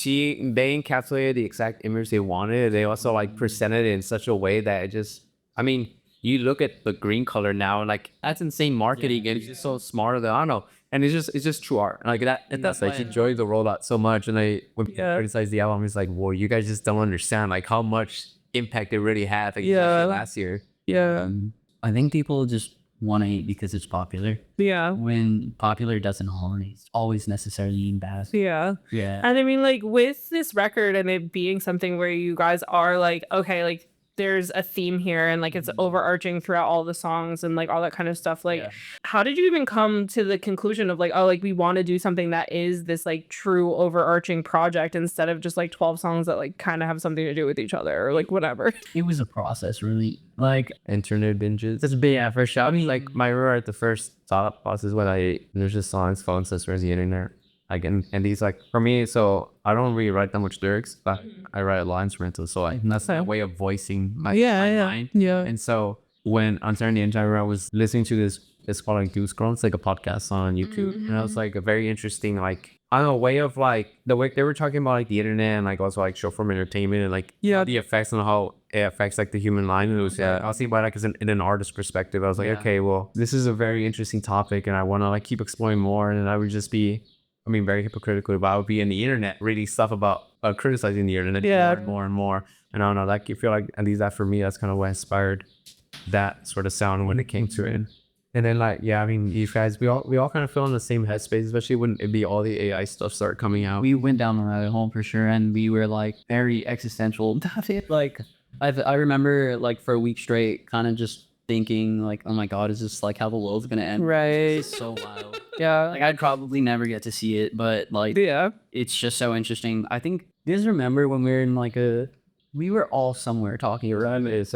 they encapsulated the exact image they wanted. They also like presented it in such a way that it just, I mean, you look at the green color now and like that's insane marketing and it's just so smart that I don't know. And it's just true art. Like that's like enjoyed the rollout so much. And when people criticize the album, it's like, well, you guys just don't understand like how much impact it really had like last year. Yeah. I think people just want to hate because it's popular. Yeah. When popular doesn't always necessarily mean bad. Yeah. Yeah. And I mean, like with this record and it being something where you guys are like, okay, like there's a theme here and like it's overarching throughout all the songs and like all that kind of stuff. Like, how did you even come to the conclusion of like, oh, like we want to do something that is this like true overarching project instead of just like 12 songs that like kind of have something to do with each other or like whatever? It was a process, really. Like internet binges. That's big, yeah, for sure. I mean, like my at the first thought process when there's just songs, phone sisters, the internet. Again, and these like for me, so I don't really write that much lyrics, but I write a lot instrumental, so like that's a way of voicing my mind. Yeah. And so when on Turn the Engine, I was listening to this, it's called like Goose Girl. It's like a podcast on YouTube, and it was like a very interesting like I don't know way of like the way they were talking about like the internet and like also like short form entertainment and like the effects and how it affects like the human mind. And it was I was thinking about it like in an artist perspective. I was like, okay, well, this is a very interesting topic, and I want to like keep exploring more, and I would just be. I mean, very hypocritical, but I would be in the internet reading stuff about criticizing the internet more and more. And I don't know, like you feel like at least that for me, that's kind of what inspired that sort of sound when it came to it. And then like, I mean, you guys, we all kind of feel in the same headspace, especially when it be all the AI stuff started coming out. We went down the rabbit hole for sure, and we were like very existential. Like I remember like for a week straight, kind of just thinking like, oh my god, is this like how the world's gonna end? Right. It's so wild. Like I'd probably never get to see it, but like it's just so interesting. I think you guys remember when we were in like we were all somewhere talking around it.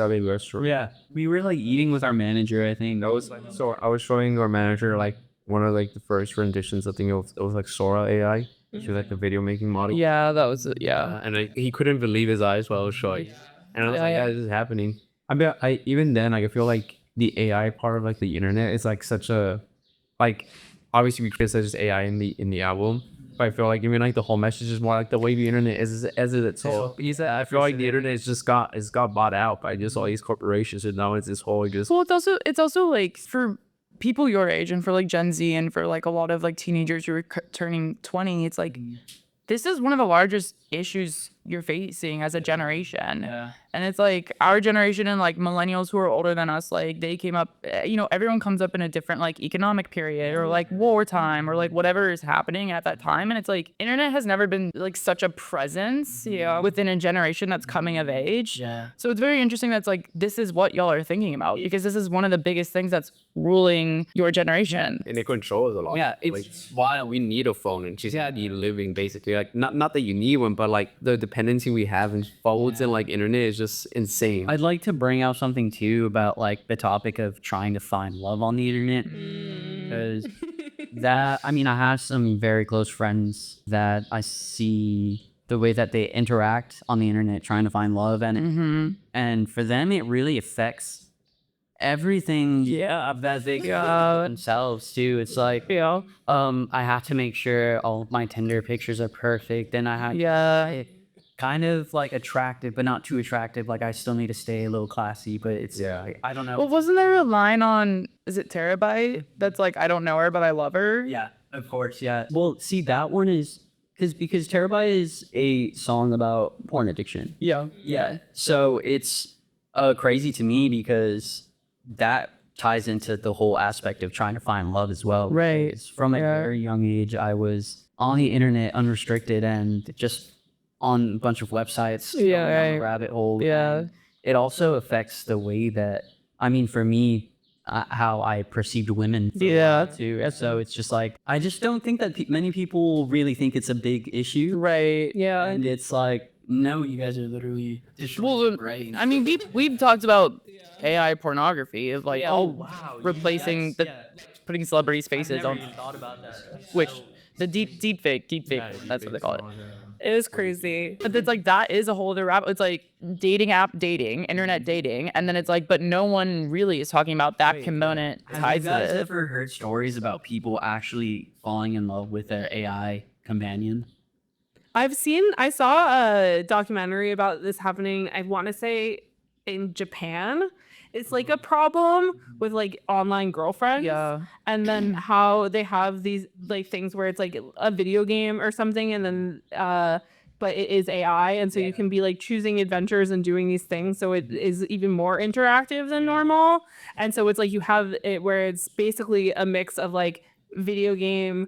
We were like eating with our manager, I think. That was like so I was showing our manager like one of like the first renditions. I think it was like Sora AI. She was like the video making model. Yeah, that was it. Yeah. And he couldn't believe his eyes while I was showing. And I was like, this is happening. I mean, even then, like, I feel like the AI part of like the internet is like such a, like, obviously we criticize AI in the album, but I feel like even like the whole message is more like the way the internet is as it itself. I feel like the internet is got bought out by just all these corporations, and now it's this whole just. Well, it's also like for people your age and for like Gen Z and for like a lot of like teenagers who are turning 20, it's like this is one of the largest issues you're facing as a generation. And it's like our generation and like millennials who are older than us, like they came up, you know, everyone comes up in a different like economic period or like wartime or like whatever is happening at that time. And it's like internet has never been like such a presence, you know, within a generation that's coming of age. So it's very interesting that's like this is what y'all are thinking about, because this is one of the biggest things that's ruling your generation. And it controls a lot. Yeah, it's like, why we need a phone, and she's living basically like not that you need one, but like the dependency we have in phones and like internet is just insane. I'd like to bring out something too about like the topic of trying to find love on the internet, because that, I mean, I have some very close friends that I see the way that they interact on the internet trying to find love, and and for them it really affects everything that they themselves too. It's like I have to make sure all of my Tinder pictures are perfect, then I have kind of like attractive but not too attractive, like I still need to stay a little classy, but it's like, I don't know. Well, wasn't there a line on, is it Terabyte, that's like, I don't know her but I love her? Yeah, of course. Well, see, that one is because Terabyte is a song about porn addiction. So it's crazy to me because that ties into the whole aspect of trying to find love as well. Right. From a very young age, I was on the internet unrestricted and just on a bunch of websites, going down the rabbit hole. And it also affects the way that, I mean, for me, how I perceived women too. So it's just like, I just don't think that many people really think it's a big issue. Right. And it's like, no, you guys are literally destroying your brain. I mean, we've talked about AI pornography of like replacing putting celebrities' faces on, thought about that. which the deep fake, that's what they call it. It was crazy. But it's like that is a whole other rabbit. It's like internet dating, and then it's like, but no one really is talking about that component Have tied you to guys it. ever heard stories about people actually falling in love with their AI companion? I saw a documentary about this happening, I want to say in Japan. It's like a problem with like online girlfriends. Yeah. And then how they have these like things where it's like a video game or something, and then but it is AI, and so you can be like choosing adventures and doing these things, so it is even more interactive than normal. And so it's like you have it where it's basically a mix of like video game,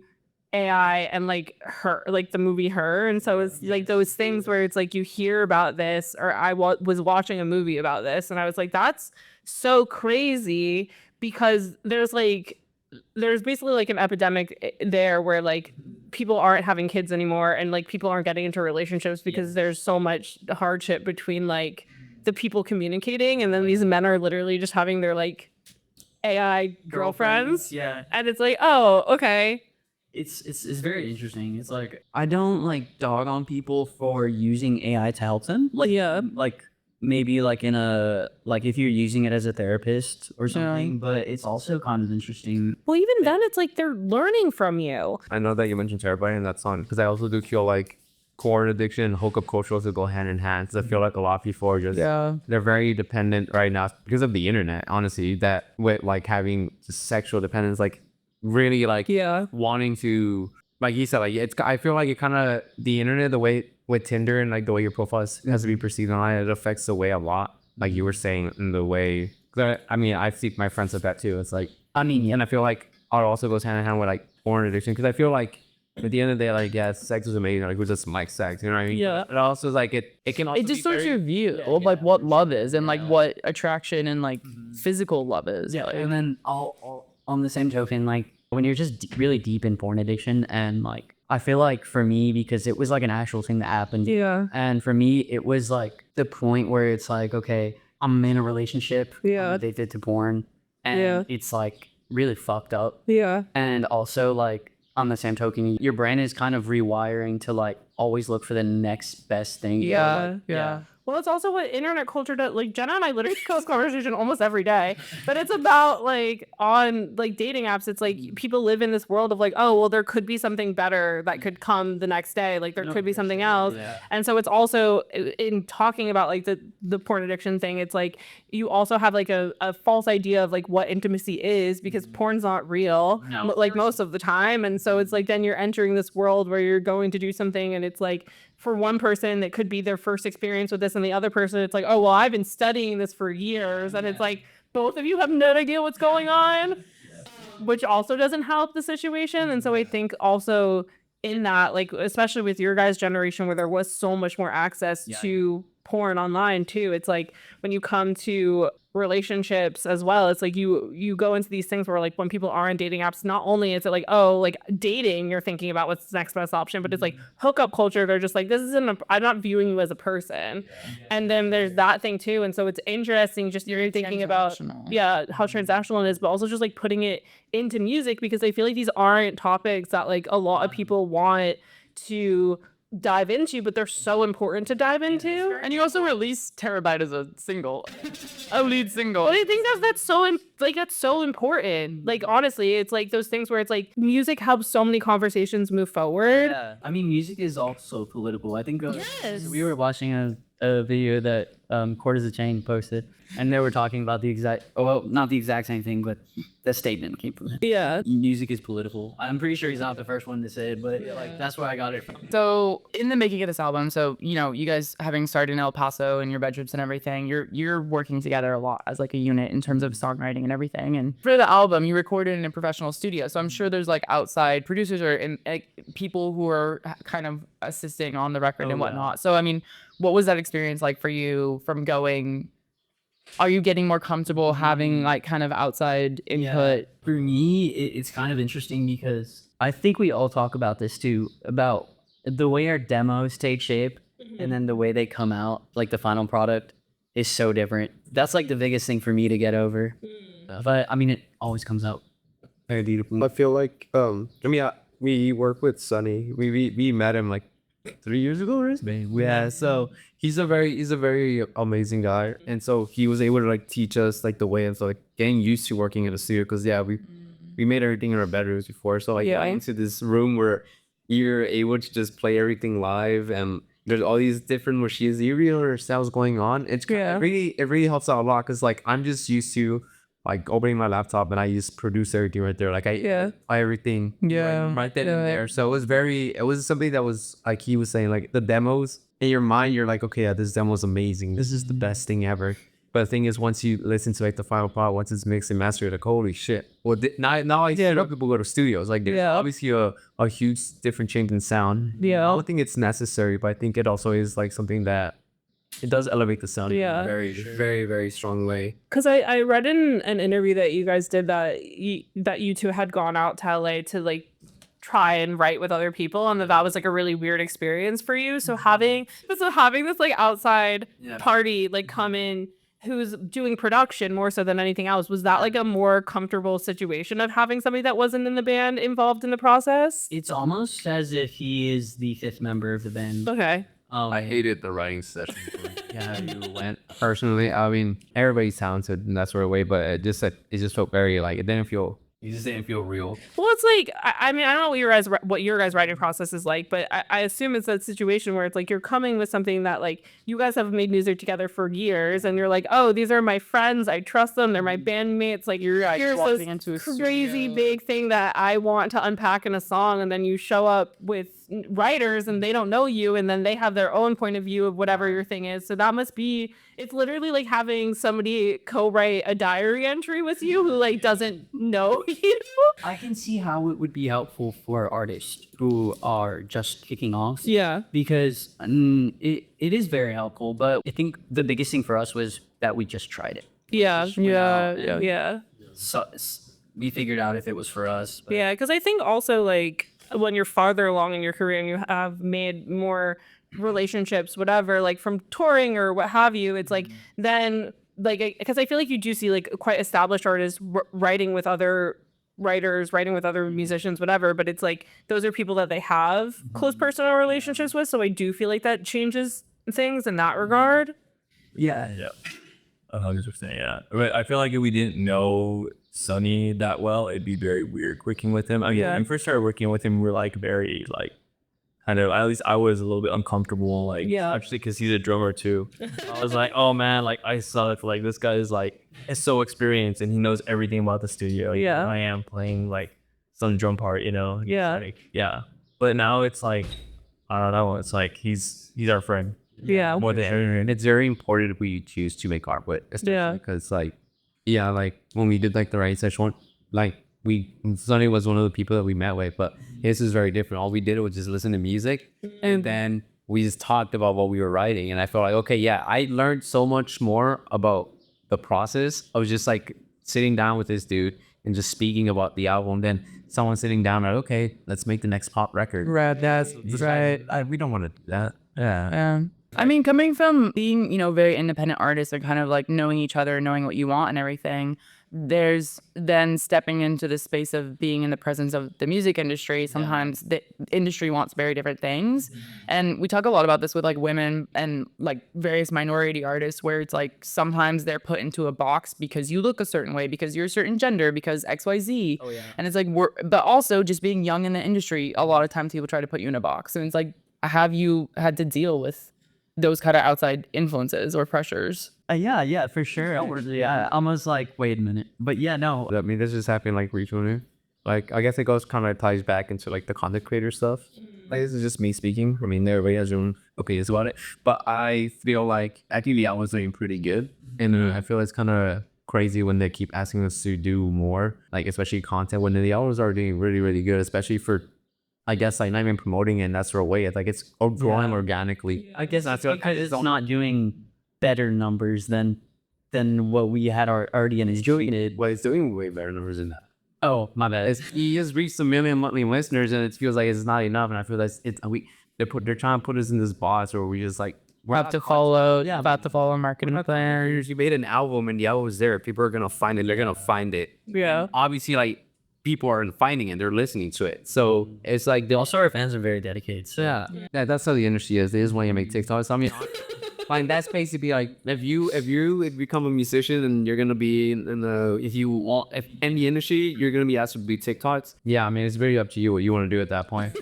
AI, and like her, like the movie Her. And so it's like those things where it's like you hear about this, or I was watching a movie about this, and I was like, that's so crazy, because there's basically like an epidemic there where like people aren't having kids anymore, and like people aren't getting into relationships because there's so much hardship between like the people communicating, and then these men are literally just having their like AI girlfriends. Yeah. And it's like, oh, okay. It's very interesting. It's like I don't like dog on people for using AI to help them. Like maybe like in a like if you're using it as a therapist or something, but it's also kind of interesting. Well, even then it's like they're learning from you. I know that you mentioned terabyte, and that's on because I also do feel like porn addiction and hookup culture also go hand in hand. So I feel like a lot of people are just they're very dependent right now because of the internet. Honestly, that with like having sexual dependence, like really like wanting to, like you said, like it's, I feel like it kind of, the internet, the way with Tinder and like the way your profile has to be perceived online, it affects the way a lot, like you were saying, in the way, I mean, I see my friends with that too. It's like, I mean, and I feel like it also goes hand in hand with like porn addiction, because I feel like at the end of the day, like, yeah, sex is amazing, like, who just likes sex, you know what I mean? Yeah. But also like it can also It distorts your view of like what love is, and like what attraction and like physical love is. Yeah, and then all on the same token, like when you're just really deep in porn addiction, and like I feel like for me, because it was like an actual thing that happened. Yeah. And for me, it was like the point where it's like, okay, I'm in a relationship. Yeah. I'm addicted to porn, and it's like really fucked up. Yeah. And also like on the same token, your brain is kind of rewiring to like always look for the next best thing. Yeah. Well, it's also what internet culture does. Like Jenna and I literally have this conversation almost every day, but it's about like on like dating apps. It's like people live in this world of like, oh, well, there could be something better that could come the next day. Like there could be something else. Yeah. And so it's also in talking about like the porn addiction thing. It's like you also have like a false idea of like what intimacy is, because porn's not real, like most of the time. And so it's like then you're entering this world where you're going to do something, and it's like, for one person that could be their first experience with this, and the other person it's like, oh well, I've been studying this for years, and it's like both of you have no idea what's going on, which also doesn't help the situation. And so I think also in that, like especially with your guys' generation where there was so much more access to porn online too, it's like when you come to relationships as well, it's like you go into these things where like when people are on dating apps, not only is it like, oh, like dating, you're thinking about what's the next best option, but it's like hookup culture. They're just like, this isn't I'm not viewing you as a person. And then there's that thing too. And so it's interesting, just you're thinking about how transactional it is, but also just like putting it into music, because I feel like these aren't topics that like a lot of people want to dive into, but they're so important to dive into. And you also released Terabyte as a single, a lead single. But I think that's so important. Like honestly, it's like those things where it's like music helps so many conversations move forward. Yeah, I mean, music is also political. I think we were watching a video that Court is a Chain posted, and they were talking about the exact, well, not the exact same thing, but the statement came from him. Yeah. Music is political. I'm pretty sure he's not the first one to say it, but like that's where I got it from. So in the making of this album, so you know, you guys having started in El Paso and your bedrooms and everything, you're working together a lot as like a unit in terms of songwriting and everything. And for the album, you recorded in a professional studio, so I'm sure there's like outside producers or like people who are kind of assisting on the record and whatnot. So I mean, what was that experience like for you from going? Are you getting more comfortable having like kind of outside input? Yeah. For me, it's kind of interesting because I think we all talk about this too, about the way our demos take shape and then the way they come out, like the final product, is so different. That's like the biggest thing for me to get over. But I mean, it always comes out very beautifully. I feel like we work with Sunny. We met him like 3 years ago, right? Yeah, so he's a very amazing guy, and so he was able to like teach us like the way of like getting used to working in a studio. Because we made everything in our bedrooms before, so like getting into this room where you're able to just play everything live, and there's all these different machines, you really understand what's going on. It really helps out a lot, because like I'm just used to like opening my laptop and I just produce everything right there. Like I play everything right then and there. So it was something that was like he was saying, like the demos in your mind, you're like, okay, yeah, this demo is amazing. This is the best thing ever. But the thing is, once you listen to like the final product, once it's mixed and mastered, like holy shit. Well, now I see a lot of people go to studios. Like there's obviously a huge different change in sound. I don't think it's necessary, but I think it also is like something that it does elevate the sound in a very, very, very strong way. Because I read in an interview that you guys did that you two had gone out to LA to like try and write with other people, and that was like a really weird experience for you. So having this like outside party like come in who's doing production more so than anything else, was that like a more comfortable situation of having somebody that wasn't in the band involved in the process? It's almost as if he is the fifth member of the band. Okay. I hated the writing session. You went personally. I mean, everybody's talented in that sort of way, but it just felt very like it didn't feel. You just didn't feel real. Well, it's like, I mean, I don't know what your guys' writing process is like, but I assume it's that situation where it's like you're coming with something that like you guys have made music together for years, and you're like, oh, these are my friends, I trust them, they're my bandmates. Like here's this crazy big thing that I want to unpack in a song, and then you show up with writers and they don't know you, and then they have their own point of view of whatever your thing is. So that must be, it's literally like having somebody co-write a diary entry with you who like doesn't know you. I can see how it would be helpful for artists who are just kicking off. Yeah. Because it is very helpful, but I think the biggest thing for us was that we just tried it. Yeah. So we figured out if it was for us. But. Yeah, because I think also like when you're farther along in your career and you have made more relationships, whatever, like from touring or what have you, it's like then like, because I feel like you do see like quite established artists writing with other writers, writing with other musicians, whatever, but it's like those are people that they have close personal relationships with, so I do feel like that changes things in that regard. Yeah 100%. Yeah, but I feel like if we didn't know Sunny that well, it'd be very weird working with him. I mean, when we first started working with him, we were like very like kind of, at least I was a little bit uncomfortable, like actually, because he's a drummer too. I was like, oh man, like I suck, like this guy is so experienced and he knows everything about the studio. I am playing like some drum part, but now it's like, I don't know, it's like he's our friend. More than anything. It's very important we choose to make art with, especially because like when we did like the writing session, like Sunny was one of the people that we met with, but his is very different. All we did was just listen to music, and then we just talked about what we were writing. And I felt like, okay, I learned so much more about the process. I was just like sitting down with this dude and just speaking about the album. Then someone sitting down like, okay, let's make the next pop record. Right, that's right. We don't want to do that. Yeah. I mean, coming from being, very independent artists and kind of like knowing each other, knowing what you want and everything, there's then stepping into the space of being in the presence of the music industry. Sometimes the industry wants very different things. And we talk a lot about this with like women and like various minority artists, where it's like sometimes they're put into a box because you look a certain way, because you're a certain gender, because XYZ. Oh, yeah. And it's like, but also just being young in the industry, a lot of times people try to put you in a box. And it's like, have you had to deal with those kind of outside influences or pressures? Yeah, for sure. Almost like, wait a minute. But no. I mean, this is happening like regionally. Like, I guess it goes kind of ties back into like the content creator stuff. Like, this is just me speaking. I mean, everybody has their own opinions about it. But I feel like actually I was doing pretty good. And I feel it's kind of crazy when they keep asking us to do more, like especially content, when the albums are doing really, really good, especially for, I guess, like not even promoting it in that sort of way. It's like it's growing organically. I guess that's what it's not doing better numbers than what we had already in his joint. Well, it's doing way better numbers than that. Oh, my bad. He has reached 1 million monthly listeners, and it feels like it's not enough. And I feel like they're trying to put us in this box where we just like we're About to follow marketing plans. You made an album and the album was there. People are gonna find it. They're gonna find it. Yeah. Obviously, like people aren't finding it. They're listening to it. So it's like they Also, our fans are very dedicated. So. yeah, that's how the industry is. They just want you to make TikToks. I mean, like that's basically like if you become a musician and you're gonna be in the if in the industry you're gonna be asked to be TikToks. Yeah, I mean it's very up to you what you want to do at that point.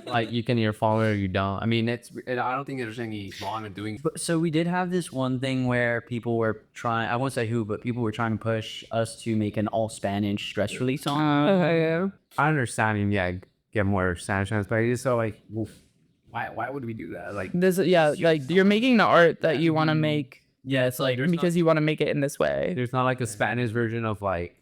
Like you can either follow it or you don't. I mean I don't think there's any wrong in doing. So we did have this one thing where people were trying, I won't say who, but people were trying to push us to make an all Spanish stress release song. Yeah. I understand and get more Spanish fans, but it's so like why would we do that? Like This, like you're making the art that you want to make Yeah, it's like because you want to make it in this way. there's not like a Spanish version of like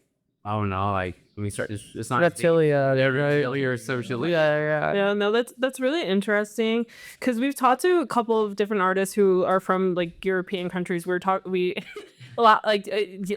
I don't know like let me start. It's not Reptilia. Reptilia or some shit. Yeah, no, that's really interesting because we've talked to a couple of different artists who are from like European countries. We a lot like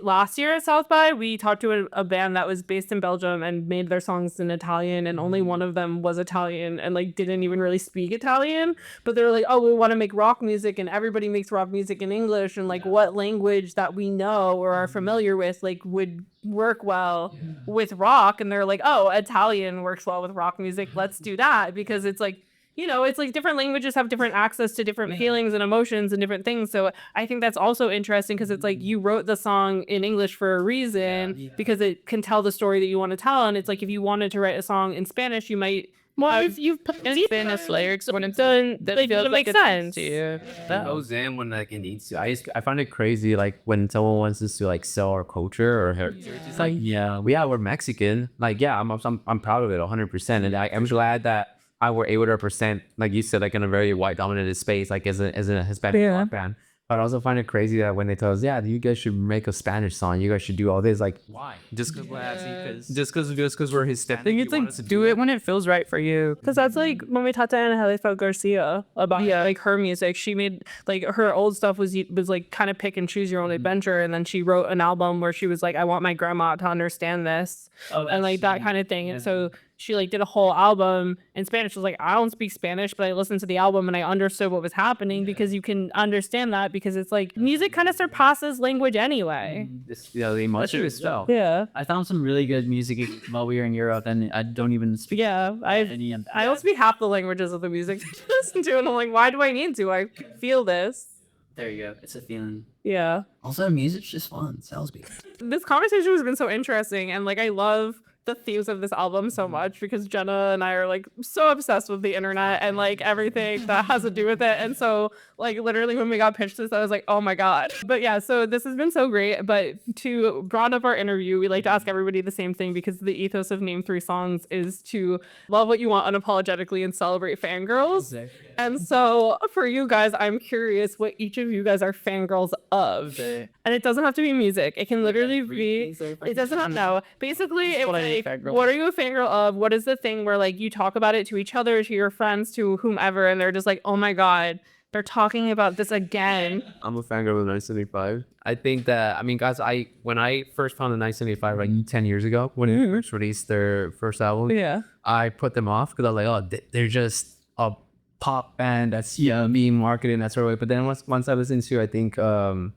last year at South by we talked to a band that was based in Belgium and made their songs in Italian, and only one of them was Italian and like didn't even really speak Italian, but they're like, oh, we want to make rock music and everybody makes rock music in English, and like what language that we know or are familiar with like would work well with rock, and they're like, oh, Italian works well with rock music, let's do that, because it's like, you know, it's like different languages have different access to different feelings and emotions and different things. So I think that's also interesting because it's like you wrote the song in English for a reason because it can tell the story that you want to tell. And it's like if you wanted to write a song in Spanish, you might. Well, if you've put Spanish lyrics when it's done, that feels like makes sense. to you. It goes in when like it needs to. I find it crazy like when someone wants us to like sell our culture or heritage. It's like we're Mexican. Like I'm proud of it 100%, and I'm glad that I were able to represent, like you said, like in a very white dominated space, like as a Hispanic rock band. But I also find it crazy that when they tell us, you guys should make a Spanish song, you guys should do all this, like why? Just because we're Hispanic. I think it's like do it when it feels right for you. Because that's like when we talked to Angelica Garcia about like her music. She made like her old stuff was like kind of pick and choose your own adventure, and then she wrote an album where she was like, I want my grandma to understand this, and like that kind of thing. And so she like did a whole album in Spanish. I was like, I don't speak Spanish, but I listened to the album and I understood what was happening because you can understand that because it's like music kind of surpasses language anyway. The emotion is felt. Yeah. I found some really good music while we were in Europe, and I don't even speak any of I don't speak half the languages of the music to listen to, and I'm like, why do I need to? I feel this. There you go. It's a feeling. Yeah. Also, music's just fun. Sells me. This conversation has been so interesting, and like I love the themes of this album so much because Jenna and I are like so obsessed with the internet and like everything that has to do with it. And so like literally when we got pitched this, I was like, oh my God. But yeah, so this has been so great. But to broaden up our interview, we like to ask everybody the same thing because the ethos of Name 3 Songs is to love what you want unapologetically and celebrate fangirls. Exactly. And so for you guys, I'm curious what each of you guys are fangirls of. And it doesn't have to be music. It can literally be, it doesn't know. Basically, it was like, what are you a fangirl of? What is the thing where like you talk about it to each other, to your friends, to whomever, and they're just like, oh my God, they're talking about this again. I'm a fangirl of 1975. I think that, I mean, guys, when I first found the 1975 like 10 years ago, when they first released their first album, I put them off because I was like, oh, they're just a pop band that's being marketed that sort of way. But then once I listened to, I think, the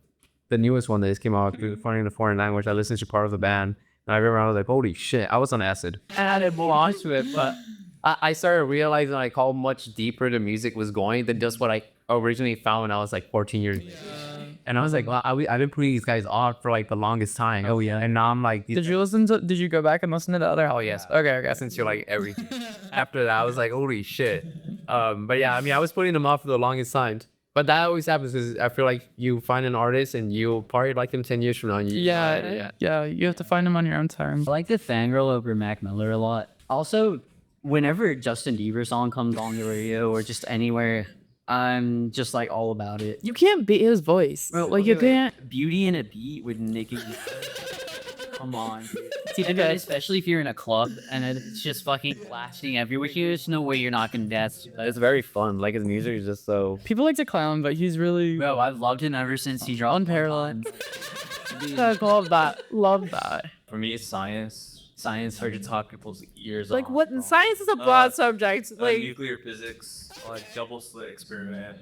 newest one that just came out, Funny in the Foreign Language, I listened to part of the band. And I remember I was like, holy shit, I was on acid. And I didn't move on to it, but I started realizing like how much deeper the music was going than just what I originally found when I was like 14 years old. And I was like, well, I've been putting these guys on for like the longest time. Oh yeah. And now I'm like, did you go back and listen to the other? Oh yes. Okay. I listened to like everything. After that, I was like, holy shit. But yeah, I mean, I was putting them off for the longest time. But that always happens because I feel like you find an artist and you'll probably like them 10 years from now. You have to find them on your own time. I like the fangirl over Mac Miller a lot. Also, whenever Justin Bieber song comes on the radio or just anywhere, I'm just like all about it. You can't beat his voice. Bro, like you can't. Beauty and a Beat with Nicki. Come on. Dude. Especially if you're in a club and it's just fucking blasting everywhere. There's no way you're not gonna dance. It's very fun. Like his music is just so. People like to clown, but he's really. Bro, I've loved him ever since he dropped Unparalleled. Love that. For me, it's Science. science started to talk people's ears Like off. what? Science is a broad subject. Like nuclear physics, like double slit experiment.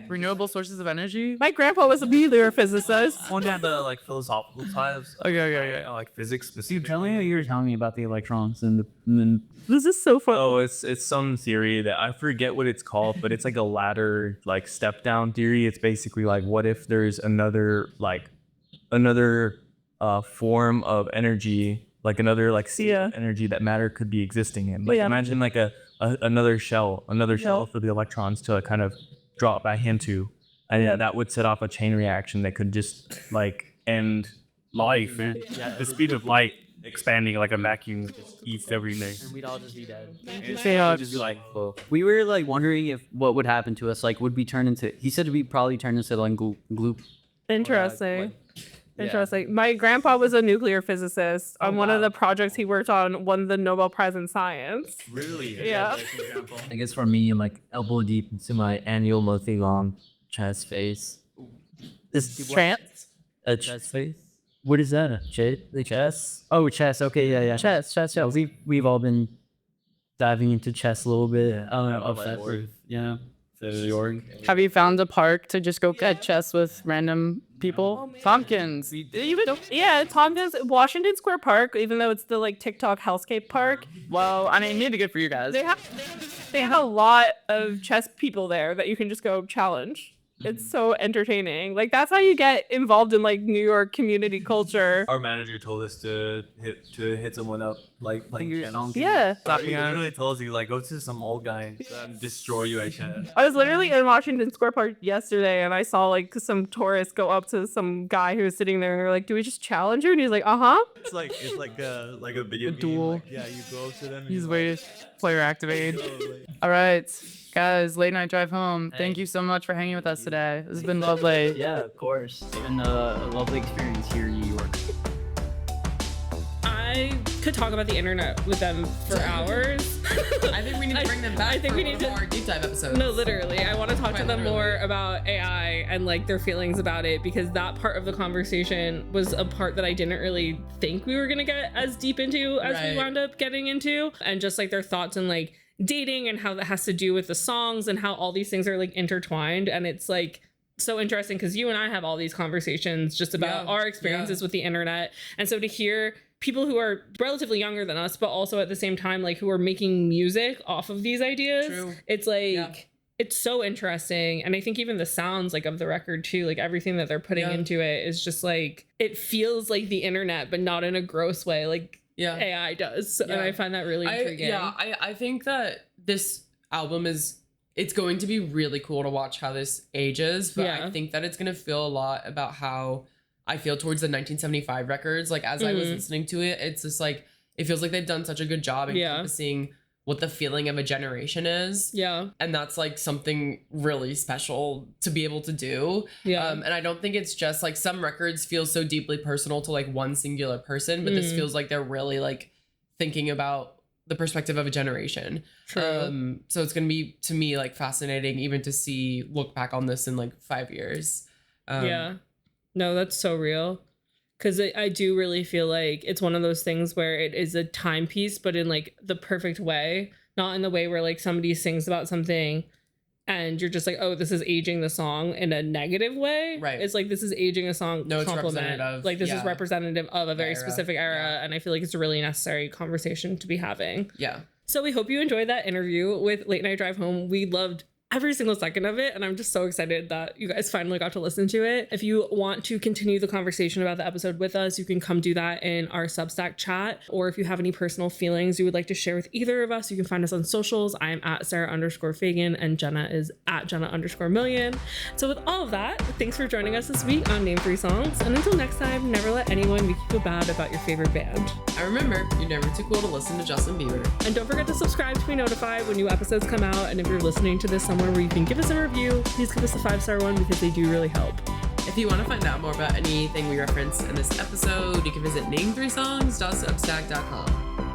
Renewable sources of energy. my grandpa was a nuclear physicist. On the like philosophical side of Okay. like physics Steve, specifically. tell me what you were telling me about the electrons and then This is so fun. Oh, it's some theory that I forget what it's called, but it's like a ladder, like step down theory. It's basically like, what if there's another form of energy, like another like state of energy that matter could be existing in. Like imagine like another shell for the electrons to kind of drop back into, and that would set off a chain reaction that could just like end life. The speed of light expanding like a vacuum just eats everything. and we'd all just be dead. Just be like, whoa. We were like wondering if what would happen to us. Like, would we turn into? He said we probably turn into like gloop. Interesting. Interesting. My grandpa was a nuclear physicist. On one of the projects he worked on, won the Nobel Prize in Science. Really? Yeah. I guess for me, I'm like elbow deep into my annual monthly-long chest phase. This Trance. a chest phase. What is that? The chess? Oh, chess. Okay, yeah. Chess. We've all been diving into chess a little bit. Of that. Yeah. Have you found a park to just go catch chess with random people? Tompkins. Yeah, Tompkins, Washington Square Park, even though it's the like TikTok hellscape park. Well, I mean, maybe good for you guys. They have a lot of chess people there that you can just go challenge. It's so entertaining. Like that's how you get involved in like New York community culture. Our manager told us to hit someone up, like Yeah. He literally told you like go to some old guy and destroy you at chat. I was literally in Washington Square Park yesterday and I saw like some tourists go up to some guy who was sitting there and they're like, "Do we just challenge you?" And he's like, "Uh-huh." It's like a video game. duel. Like, yeah, you go to them. He's waiting. Player activated. All right, guys, late night drive home. Thank you so much for hanging with us today. This has been lovely. Yeah, of course. It's been a lovely experience here in New York. I could talk about the internet with them for hours. I think we need to bring them back. I think for we one need of to- our deep dive episodes. No, literally. I want to talk to Quite them literally. more about AI and like their feelings about it because that part of the conversation was a part that I didn't really think we were going to get as deep into as we Right. wound up getting into. And just like their thoughts on like dating and how that has to do with the songs and how all these things are like intertwined. And it's like so interesting because you and I have all these conversations just about Yeah, our experiences with the internet. And so to hear people who are relatively younger than us, but also at the same time, like who are making music off of these ideas, True. it's like, Yeah. it's so interesting. And I think even the sounds like of the record too, like everything that they're putting Yeah. into it is just like, it feels like the internet, but not in a gross way, like Yeah. AI does. And Yeah. I find that really intriguing. I think that this album it's going to be really cool to watch how this ages, but Yeah. I think that it's going to feel a lot about how I feel towards the 1975 records. Like as I was listening to it, it's just like, it feels like they've done such a good job encompassing what the feeling of a generation is. Yeah. And that's like something really special to be able to do. Yeah. And I don't think it's just like some records feel so deeply personal to like one singular person, but this feels like they're really like thinking about the perspective of a generation. True. So it's gonna be to me like fascinating even to look back on this in like 5 years. Yeah. No, that's so real. Because I do really feel like it's one of those things where it is a timepiece, but in like the perfect way, not in the way where like somebody sings about something and you're just like, oh, this is aging the song in a negative way. Right. It's like this is aging a song No, it's compliment. representative. Like this is Yeah. representative of a very era. specific era. Yeah. And I feel like it's a really necessary conversation to be having. Yeah. So we hope you enjoyed that interview with Late Night Drive Home. We loved every single second of it, and I'm just so excited that you guys finally got to listen to it. If you want to continue the conversation about the episode with us, you can come do that in our Substack chat, or if you have any personal feelings you would like to share with either of us, you can find us on socials. I am at Sarah_Fagan and Jenna is at Jenna_Million. So with all of that, thanks for joining us this week on Name 3 Songs, and until next time, never let anyone make you feel bad about your favorite band. And remember, you're never too cool to listen to Justin Bieber. And don't forget to subscribe to be notified when new episodes come out. And if you're listening to this somewhere where you can give us a review, please give us a 5-star one because they do really help. If you want to find out more about anything we referenced in this episode, you can visit name3songs.substack.com.